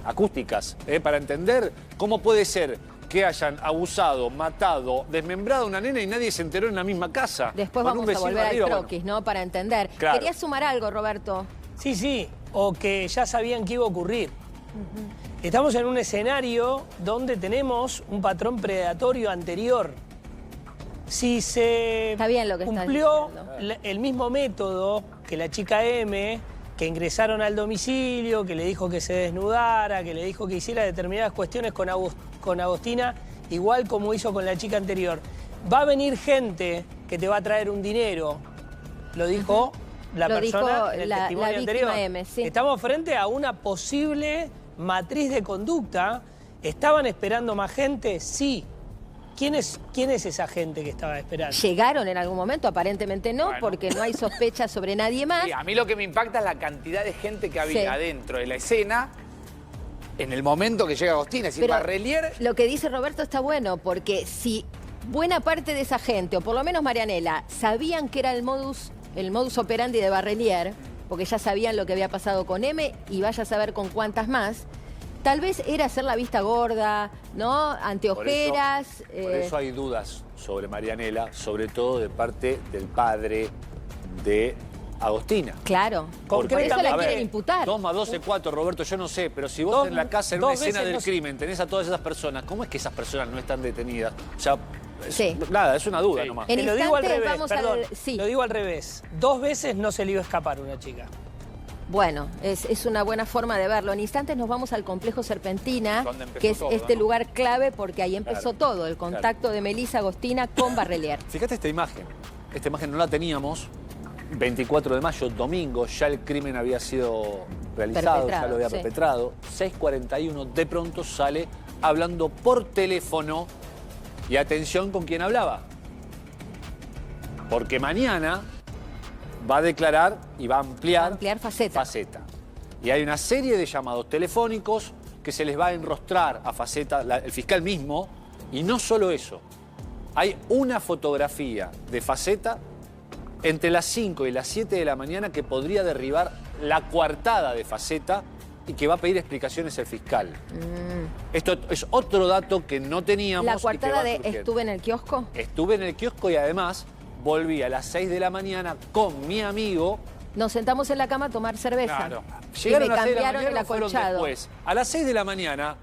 acústicas, para entender cómo puede ser que hayan abusado, matado, desmembrado a una nena y nadie se enteró en la misma casa. Después Con un vamos a vecino volver arriba, al bueno. croquis, ¿no? Para entender. Claro. Querías sumar algo, Roberto. Sí, o que ya sabían que iba a ocurrir. Estamos en un escenario donde tenemos un patrón predatorio anterior. Si se Está bien lo que estás cumplió diciendo. el mismo método que la chica M, que ingresaron al domicilio, que le dijo que se desnudara, que le dijo que hiciera determinadas cuestiones con Agostina igual como hizo con la chica anterior. Va a venir gente que te va a traer un dinero. Lo dijo la persona en el testimonio anterior. M, sí. Estamos frente a una posible matriz de conducta. ¿Estaban esperando más gente? Sí. ¿Quién es esa gente que estaba esperando? ¿Llegaron en algún momento? Aparentemente no, porque no hay sospecha sobre nadie más. Sí, a mí lo que me impacta es la cantidad de gente que había dentro de la escena en el momento que llega Agostina. Es decir, Barrelier... Lo que dice Roberto está bueno, porque si buena parte de esa gente, o por lo menos Marianela, sabían que era el modus operandi de Barrelier, porque ya sabían lo que había pasado con M y vaya a saber con cuántas más, tal vez era hacer la vista gorda, ¿no? Anteojeras. Por eso hay dudas sobre Marianela, sobre todo de parte del padre de Agostina. Claro, por eso la quieren imputar. 2 más 2 es 4, Roberto, yo no sé, pero si vos en la casa, en una escena del crimen, tenés a todas esas personas, ¿cómo es que esas personas no están detenidas? O sea, nada, es una duda nomás. Te lo digo al revés, perdón, lo digo al revés. 2 veces no se le iba a escapar una chica. Bueno, es una buena forma de verlo. En instantes nos vamos al complejo Serpentina, que es todo, este lugar clave porque ahí empezó todo, el contacto de Melissa Agostina con Barrelier. Fíjate esta imagen no la teníamos, 24 de mayo, domingo, ya el crimen había sido realizado, ya lo había perpetrado, 6:41, de pronto sale hablando por teléfono y atención con quién hablaba. Porque mañana va a declarar y va a ampliar Faceta. Y hay una serie de llamados telefónicos que se les va a enrostrar a Faceta, el fiscal mismo, y no solo eso. Hay una fotografía de Faceta entre las 5 y las 7 de la mañana que podría derribar la coartada de Faceta y que va a pedir explicaciones el fiscal. Esto es otro dato que no teníamos. ¿La coartada de estuve en el kiosco? Estuve en el kiosco y además volví a las 6 de la mañana con mi amigo. Nos sentamos en la cama a tomar cerveza. Claro. Llegaron y me cambiaron el acolchado. Después. A las 6 de la mañana,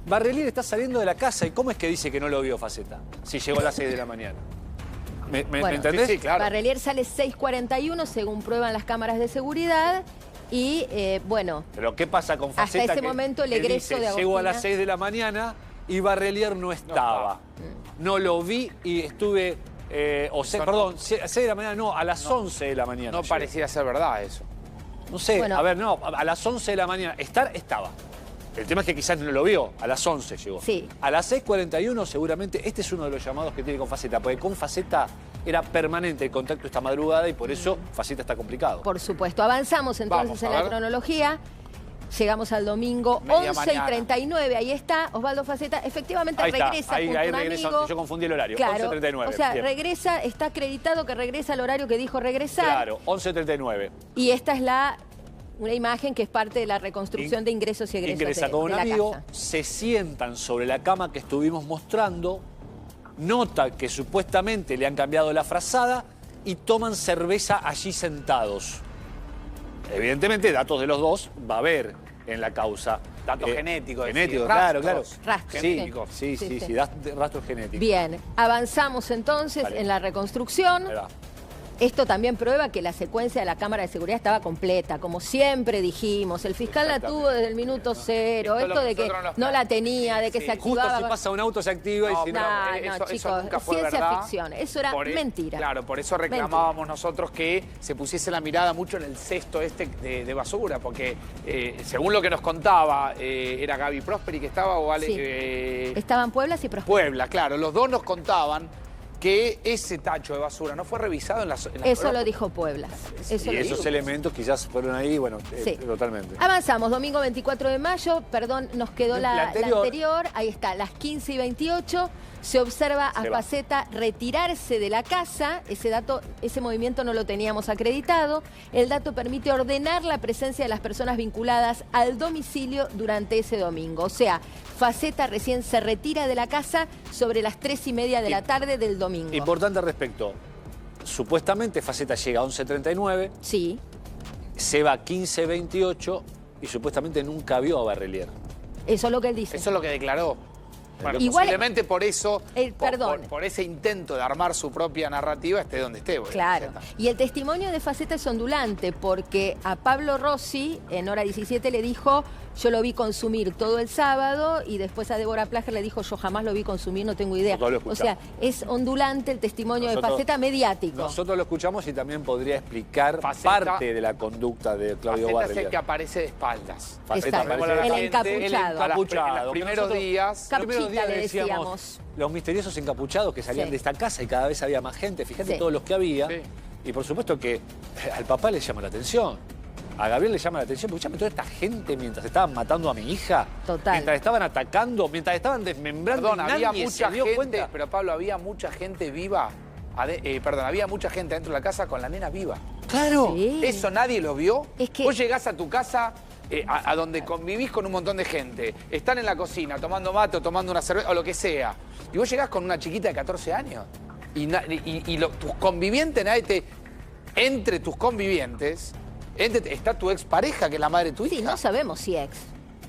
Barrelier está saliendo de la casa. ¿Y cómo es que dice que no lo vio Faceta? Si llegó a las 6 de la mañana. ¿Me entendés? Sí, claro. Barrelier sale 6:41, según prueban las cámaras de seguridad. Y bueno. Pero ¿qué pasa con Faceta? Hasta ese momento el egreso de Agostina. Llegó a las 6 de la mañana y Barrelier no estaba. No lo vi y estuve... 6 de la mañana, no, a las 11 de la mañana. No pareciera ser verdad eso. No sé, a ver, no, a las 11 de la mañana. Estaba. El tema es que quizás no lo vio, a las 11 llegó. Sí. A las 6:41 seguramente este es uno de los llamados que tiene con Faceta, porque con Faceta era permanente el contacto esta madrugada y por eso Faceta está complicado. Por supuesto. Avanzamos entonces en la cronología. Llegamos al domingo 11:39, ahí está Osvaldo Faceta, efectivamente ahí regresa junto a un amigo. Yo confundí el horario, claro, 11:39. O sea, regresa, está acreditado que regresa al horario que dijo regresar. Claro, 11:39. Y esta es una imagen que es parte de la reconstrucción de ingresos y egresos Ingresa con un amigo, se sientan sobre la cama que estuvimos mostrando, nota que supuestamente le han cambiado la frazada y toman cerveza allí sentados. Evidentemente, datos de los dos va a haber en la causa. Datos genéticos. Genéticos, claro. Rastros genéticos. Sí, rastros genéticos. Bien, avanzamos entonces en la reconstrucción. Ahí va. Esto también prueba que la secuencia de la cámara de seguridad estaba completa, como siempre dijimos. El fiscal la tuvo desde el minuto cero. Esto de que no la tenía, de que se activaba. Justo si pasa un auto se activa y si no. No, chicos, nunca fue ciencia verdad. ficción. Eso era mentira. Claro, por eso reclamábamos nosotros que se pusiese la mirada mucho en el cesto de basura, porque según lo que nos contaba, era Gaby Prosperi que estaba o Ale. Sí. Estaban Puebla y Prosperi. Puebla, claro. Los dos nos contaban que ese tacho de basura no fue revisado en las Eso lo dijo Puebla. Y esos elementos quizás fueron ahí, bueno, totalmente. Avanzamos, domingo 24 de mayo, perdón, nos quedó la anterior. Ahí está, las 15:28. Se observa a Faceta retirarse de la casa. Ese movimiento no lo teníamos acreditado. El dato permite ordenar la presencia de las personas vinculadas al domicilio durante ese domingo. O sea, Faceta recién se retira de la casa sobre las 3:30 de la tarde del domingo. Importante al respecto. Supuestamente Faceta llega a 11:39. Sí. Se va a 15:28 y supuestamente nunca vio a Barrelier. Eso es lo que él dice. Eso es lo que declaró. Bueno, Igual, posiblemente por eso, perdón. por ese intento de armar su propia narrativa, esté donde esté. Claro. Faceta. Y el testimonio de Faceta es ondulante porque a Pablo Rossi en Hora 17 le dijo, yo lo vi consumir todo el sábado, y después a Débora Plager le dijo, yo jamás lo vi consumir, no tengo idea. O sea, es ondulante el testimonio de Faceta mediático. Nosotros lo escuchamos y también podría explicar Faceta, parte de la conducta de Claudio Faceta es Barrelia. el que aparece de espaldas. Faceta Exacto. aparece El de encapuchado. encapuchado. En los primeros días. Capuchita le decíamos. Los misteriosos encapuchados que salían Sí. de esta casa y cada vez había más gente. Fíjate Sí. todos los que había. Sí. Y por supuesto que al papá le llama la atención. A Gabriel le llama la atención, porque escúchame, toda esta gente mientras estaban matando a mi hija, Total. mientras estaban atacando, mientras estaban desmembrando, Perdón, y había nadie mucha se dio gente, cuenta. pero Pablo, había mucha gente viva. Había mucha gente dentro de la casa con la nena viva. Claro. Sí. ¿Eso nadie lo vio? Es que- Vos llegás a tu casa, a donde convivís con un montón de gente. Están en la cocina tomando mate o tomando una cerveza o lo que sea. Y vos llegás con una chiquita de 14 años. Tus convivientes, entre tus convivientes, está tu expareja, que es la madre de tu Sí, hija. no sabemos si ex.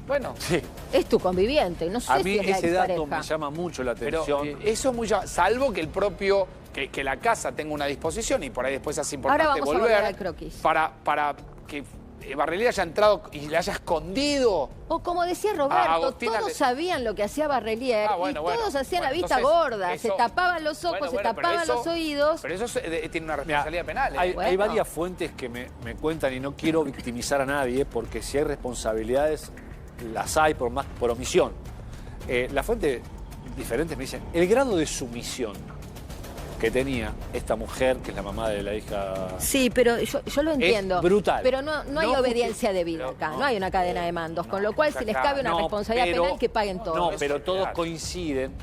Bueno, Sí. Es tu conviviente, no sé A si mí es la ese dato expareja. me llama mucho la pero atención. eso es muy... Salvo que el propio... Que la casa tenga una disposición y por ahí después es importante Ahora vamos a volver volver al croquis. para que Barrelia haya entrado y le haya escondido. O como decía A Roberto, Agostina todos le- sabían lo que hacía Barrelier y todos hacían la vista entonces, gorda, se eso- tapaban los ojos, bueno, se pero tapaban eso- los oídos. Pero eso tiene una Mirá, responsabilidad penal. hay Bueno. varias fuentes que me cuentan, y no quiero victimizar a nadie, porque si hay responsabilidades, las hay por omisión. Las fuentes diferentes me dicen, el grado de sumisión que tenía esta mujer, que es la mamá de la hija... Sí, pero yo lo entiendo. brutal. Pero no hay No obediencia debida acá, no hay una cadena de mandos, con lo cual si les cabe una No, responsabilidad pero- penal que paguen todos. No, Eso pero es todos real. coinciden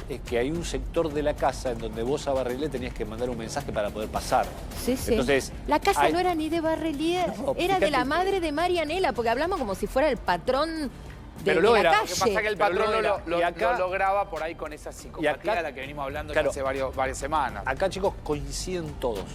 es que hay un sector de la casa en donde vos a Barrelet tenías que mandar un mensaje para poder pasar. Sí, sí. Entonces, la casa hay- no era ni de Barrelier, No, era de la fíjate. madre de Marianela, porque hablamos como si fuera el patrón de, Pero de lo la era. calle. Lo que pasa es que el Pero patrón lo era. lo Y acá- lograba por ahí con esa psicopatía acá- de la que venimos hablando claro. ya hace varias semanas. Acá, chicos, coinciden todos.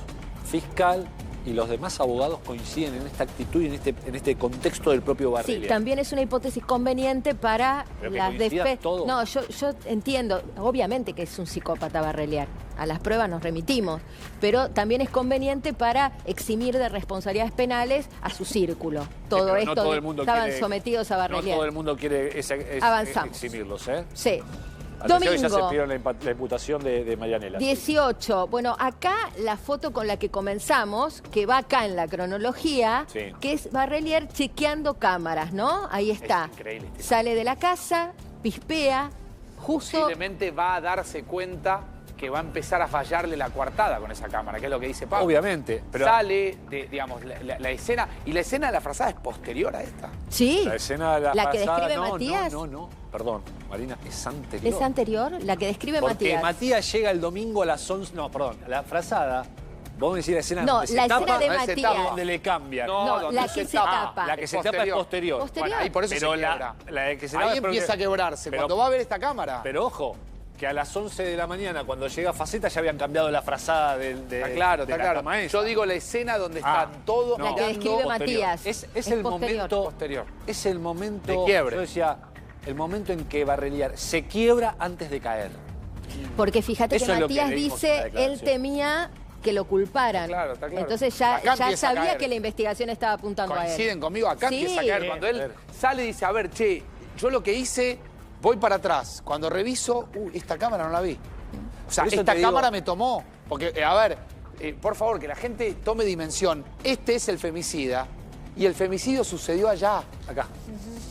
Fiscal y los demás abogados coinciden en esta actitud y en este contexto del propio Sí, Barrelet. también es una hipótesis conveniente para Pero que las coincidan defensas. todos. No, yo entiendo, obviamente que es un psicópata Barrelier. A las pruebas nos remitimos, pero también es conveniente para eximir de responsabilidades penales a su círculo. Todo pero no esto todo de- el mundo estaban quiere- sometidos a Barrelier. No todo el mundo quiere Avanzamos. eximirlos, ¿eh? Sí. Atención, ya se Domingo. pidieron la imputación de Marianela. 18. Bueno, acá la foto con la que comenzamos, que va acá en la cronología, Sí. que es Barrelier chequeando cámaras, ¿no? Ahí está. increíble este Sale de la casa, pispea, justo... Posiblemente va a darse cuenta que va a empezar a fallarle la coartada con esa cámara, que es lo que dice Pablo. Obviamente, pero Sale, digamos, la escena, y la escena de la frazada es posterior a esta. Sí. la escena de la que frazada- describe no, Matías. No, perdón, Marina, es anterior. ¿Es anterior? La que describe Porque Matías. Matías llega el domingo a las 11... No, perdón, la frazada... Vos me decís la escena No, donde se la tapa, escena de no, esa Matías. etapa. donde le cambian. No, donde la que se tapa. La que Es se tapa es posterior. Posterior. Bueno, ahí por eso Pero se quiebra. la que se Ahí tapa es empieza a quebrarse. Pero- Cuando va a ver esta cámara. Pero ojo, que a las 11 de la mañana, cuando llega Faceta, ya habían cambiado la frazada de Está claro, de está la claro. cama esa. Yo digo la escena donde Ah, están todos no. La que mirando. describe Posterior. Matías. Es Es el posterior. momento... Posterior. Es el momento... De quiebre. Yo decía, el momento en que Barrelier se quiebra antes de caer. Porque fíjate Eso que es lo que Matías leímos en la dice, declaración. él temía que lo culparan. Está claro. Entonces Acá ya empieza a sabía caer. que la investigación estaba apuntando a él. Coinciden conmigo, acá Sí. empieza a caer. Cuando él sale y dice, a ver, che, yo lo que hice, voy para atrás. Cuando reviso, esta cámara no la vi. O sea, Por eso esta te digo- cámara me tomó. Porque, a ver, por favor, que la gente tome dimensión. Este es el femicida y el femicidio sucedió allá. Acá.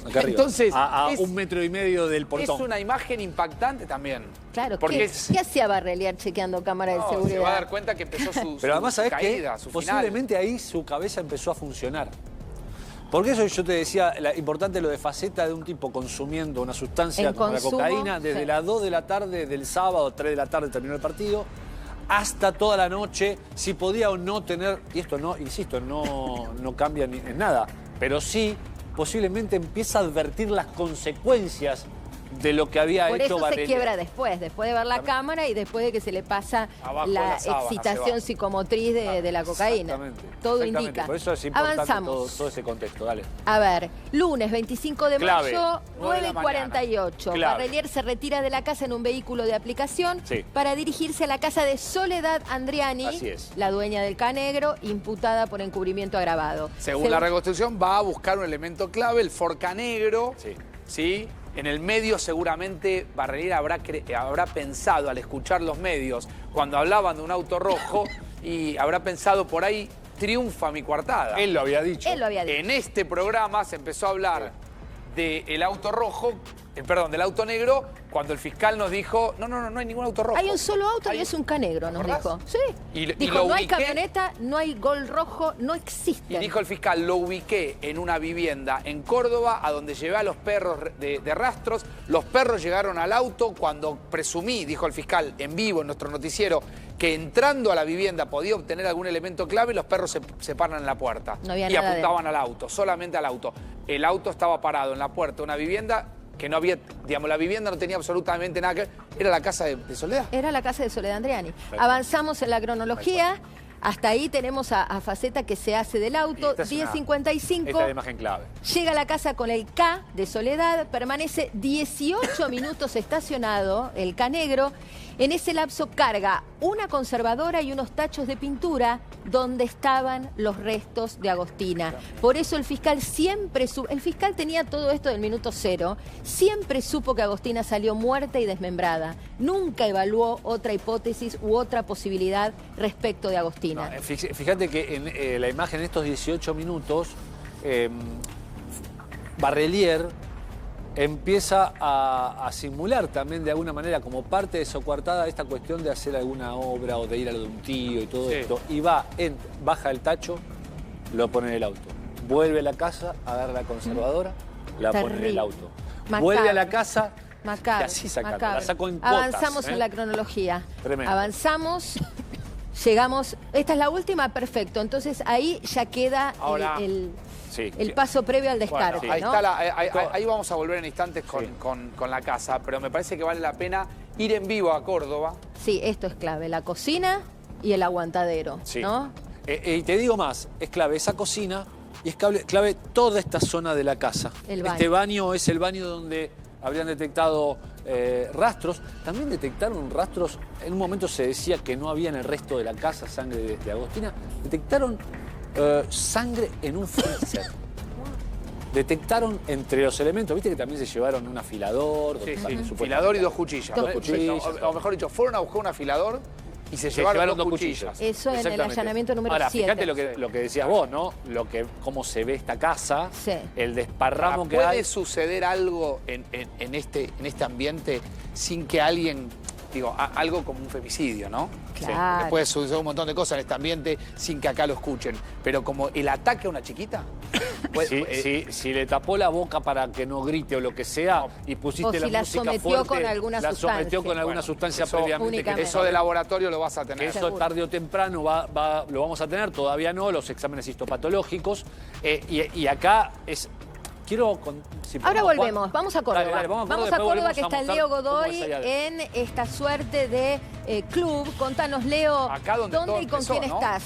Acá arriba. Entonces, a es- 1,5 metros del portón. Es una imagen impactante también. Claro, Porque ¿qué hacía Barrelier chequeando cámara de no, seguridad? se va a dar cuenta que empezó su Pero además, ¿sabés caída, qué? su Posiblemente ahí su cabeza empezó a funcionar. Porque eso yo te decía, importante lo de Faceta de un tipo consumiendo una sustancia En como la consumo, cocaína desde sí. las 2 de la tarde del sábado, 3 de la tarde terminó el partido, hasta toda la noche, si podía o no tener, y esto no, insisto, no cambia en nada, pero sí posiblemente empieza a advertir las consecuencias de lo que había Por hecho eso Barrelier. se quiebra después de ver la cámara y después de que se le pasa Abajo la la sábana excitación se psicomotriz de la cocaína. Exactamente. Todo Exactamente. indica. Por eso es importante Avanzamos. todo ese contexto. Dale. A ver, lunes 25 de Clave. mayo, 9 de la 9:48. Clave. Barrelier se retira de la casa en un vehículo de aplicación Sí. para dirigirse a la casa de Soledad Andriani, Así es. la dueña del Canegro, imputada por encubrimiento agravado. Según la reconstrucción, va a buscar un elemento clave, el Forcanegro. Sí. ¿Sí? En el medio seguramente Barrelier habrá pensado, al escuchar los medios, cuando hablaban de un auto rojo, y habrá pensado, por ahí triunfa mi coartada. Él lo había dicho. Él lo había dicho. En este programa se empezó a hablar del auto rojo, perdón, del auto negro, cuando el fiscal nos dijo, no hay ningún auto rojo. Hay un solo auto y Hay- es un Canegro, nos ¿Acordás? dijo. Sí. Y Dijo, lo no hay ubiqué- camioneta, no hay gol rojo, no existe. Y dijo el fiscal, lo ubiqué en una vivienda en Córdoba, a donde llevé a los perros de rastros. Los perros llegaron al auto cuando presumí, dijo el fiscal en vivo en nuestro noticiero, que entrando a la vivienda podía obtener algún elemento clave, y los perros se paran en la puerta. No había y nada apuntaban al auto, solamente al auto. El auto estaba parado en la puerta de una vivienda que no había, digamos, la vivienda no tenía absolutamente nada que ver. Era la casa de Soledad. Era la casa de Soledad Andriani. Avanzamos en la cronología. Hasta ahí tenemos a Faceta que se hace del auto. Esta es una- 10:55. Esta es la imagen clave. Llega a la casa con el K de Soledad. Permanece 18 minutos estacionado, el Canegro. En ese lapso carga una conservadora y unos tachos de pintura donde estaban los restos de Agostina. Por eso el fiscal el fiscal tenía todo esto del minuto cero, siempre supo que Agostina salió muerta y desmembrada. Nunca evaluó otra hipótesis u otra posibilidad respecto de Agostina. No, fíjate que en la imagen, en estos 18 minutos, Barrelier empieza a simular también de alguna manera, como parte de su coartada, esta cuestión de hacer alguna obra o de ir a lo de un tío y todo Sí. esto. Y baja el tacho, lo pone en el auto. Vuelve a la casa, agarra la conservadora, la pone en el Terrible. auto. Macabro. Vuelve a la casa Macabro, y así sacando. macabro. La sacó en cuotas. Avanzamos ¿eh? en la cronología. Tremendo. Avanzamos, llegamos. Esta es la última, perfecto. Entonces ahí ya queda Ahora, Sí. el paso previo al descarte, Ahí, ¿no? está ahí vamos a volver en instantes con la casa, pero me parece que vale la pena ir en vivo a Córdoba. Sí, esto es clave. La cocina y el aguantadero, Sí. ¿no? Y te digo más, es clave esa cocina y es clave toda esta zona de la casa. El baño. Este baño es el baño donde habrían detectado rastros. También detectaron rastros, en un momento se decía que no había en el resto de la casa sangre de Agostina. Detectaron sangre en un freezer. Detectaron entre los elementos, viste que también se llevaron un afilador. Sí, donde sí. supuestamente- Afilador y dos cuchillas. Dos cuchillas. O mejor dicho, fueron a buscar un afilador y se llevaron dos cuchillas. Eso en el Exactamente. allanamiento número Ahora, 7. fíjate lo que decías vos, ¿no? Cómo se ve esta casa, Sí. el desparramo que ¿Puede hay. suceder algo en este ambiente sin que alguien, algo como un femicidio, ¿no? Claro. Sí. Puede suceder un montón de cosas en este ambiente sin que acá lo escuchen. Pero como el ataque a una chiquita. Si le tapó la boca para que no grite o lo que sea y pusiste O si la la música sometió fuerte, con alguna la sometió sustancia. con alguna Bueno, sustancia eso previamente. únicamente. Eso de laboratorio lo vas a Que tener. eso Seguro. tarde o temprano lo vamos a tener, todavía no, los exámenes histopatológicos. Y acá es... si Ahora podemos, volvemos, Juan. vamos a Córdoba. Dale, vamos a Vamos Córdoba, a Córdoba, después que está el volvemos a Leo mostrar Godoy cómo es allá. en esta suerte de club. Contanos, Leo, Acá donde todo ¿dónde y con empezó, quién ¿no? estás?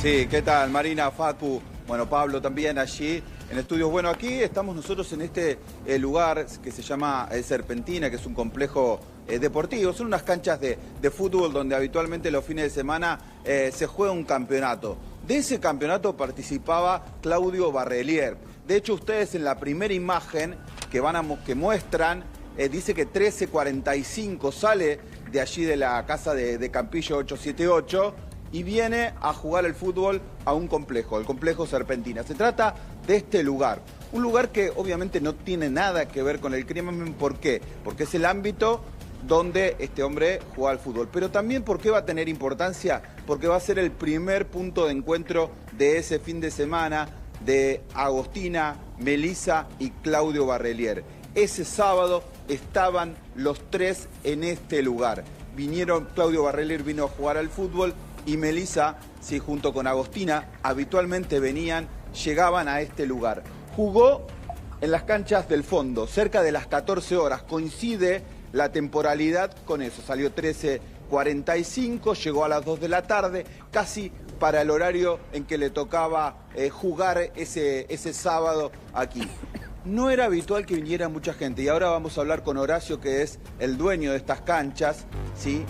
Sí, ¿qué tal? Marina, Facu, bueno, Pablo también allí en estudios. Bueno, aquí estamos nosotros en este lugar que se llama Serpentina, que es un complejo deportivo. Son unas canchas de fútbol donde habitualmente los fines de semana se juega un campeonato. De ese campeonato participaba Claudio Barrelier. De hecho, ustedes en la primera imagen que muestran, dice que 13:45 sale de allí de la casa de Campillo 878 y viene a jugar el fútbol a un complejo, el complejo Serpentina. Se trata de este lugar, un lugar que obviamente no tiene nada que ver con el crimen. ¿Por qué? Porque es el ámbito donde este hombre juega al fútbol. Pero también, ¿por qué va a tener importancia? Porque va a ser el primer punto de encuentro de ese fin de semana de Agostina, Melissa y Claudio Barrelier. Ese sábado estaban los tres en este lugar. Claudio Barrelier vino a jugar al fútbol y Melissa, sí, junto con Agostina, habitualmente llegaban a este lugar. Jugó en las canchas del fondo, cerca de las 14 horas. Coincide la temporalidad con eso. Salió 13:45, llegó a las 2 de la tarde, casi para el horario en que le tocaba jugar ese sábado aquí. No era habitual que viniera mucha gente y ahora vamos a hablar con Horacio, que es el dueño de estas canchas, ¿sí?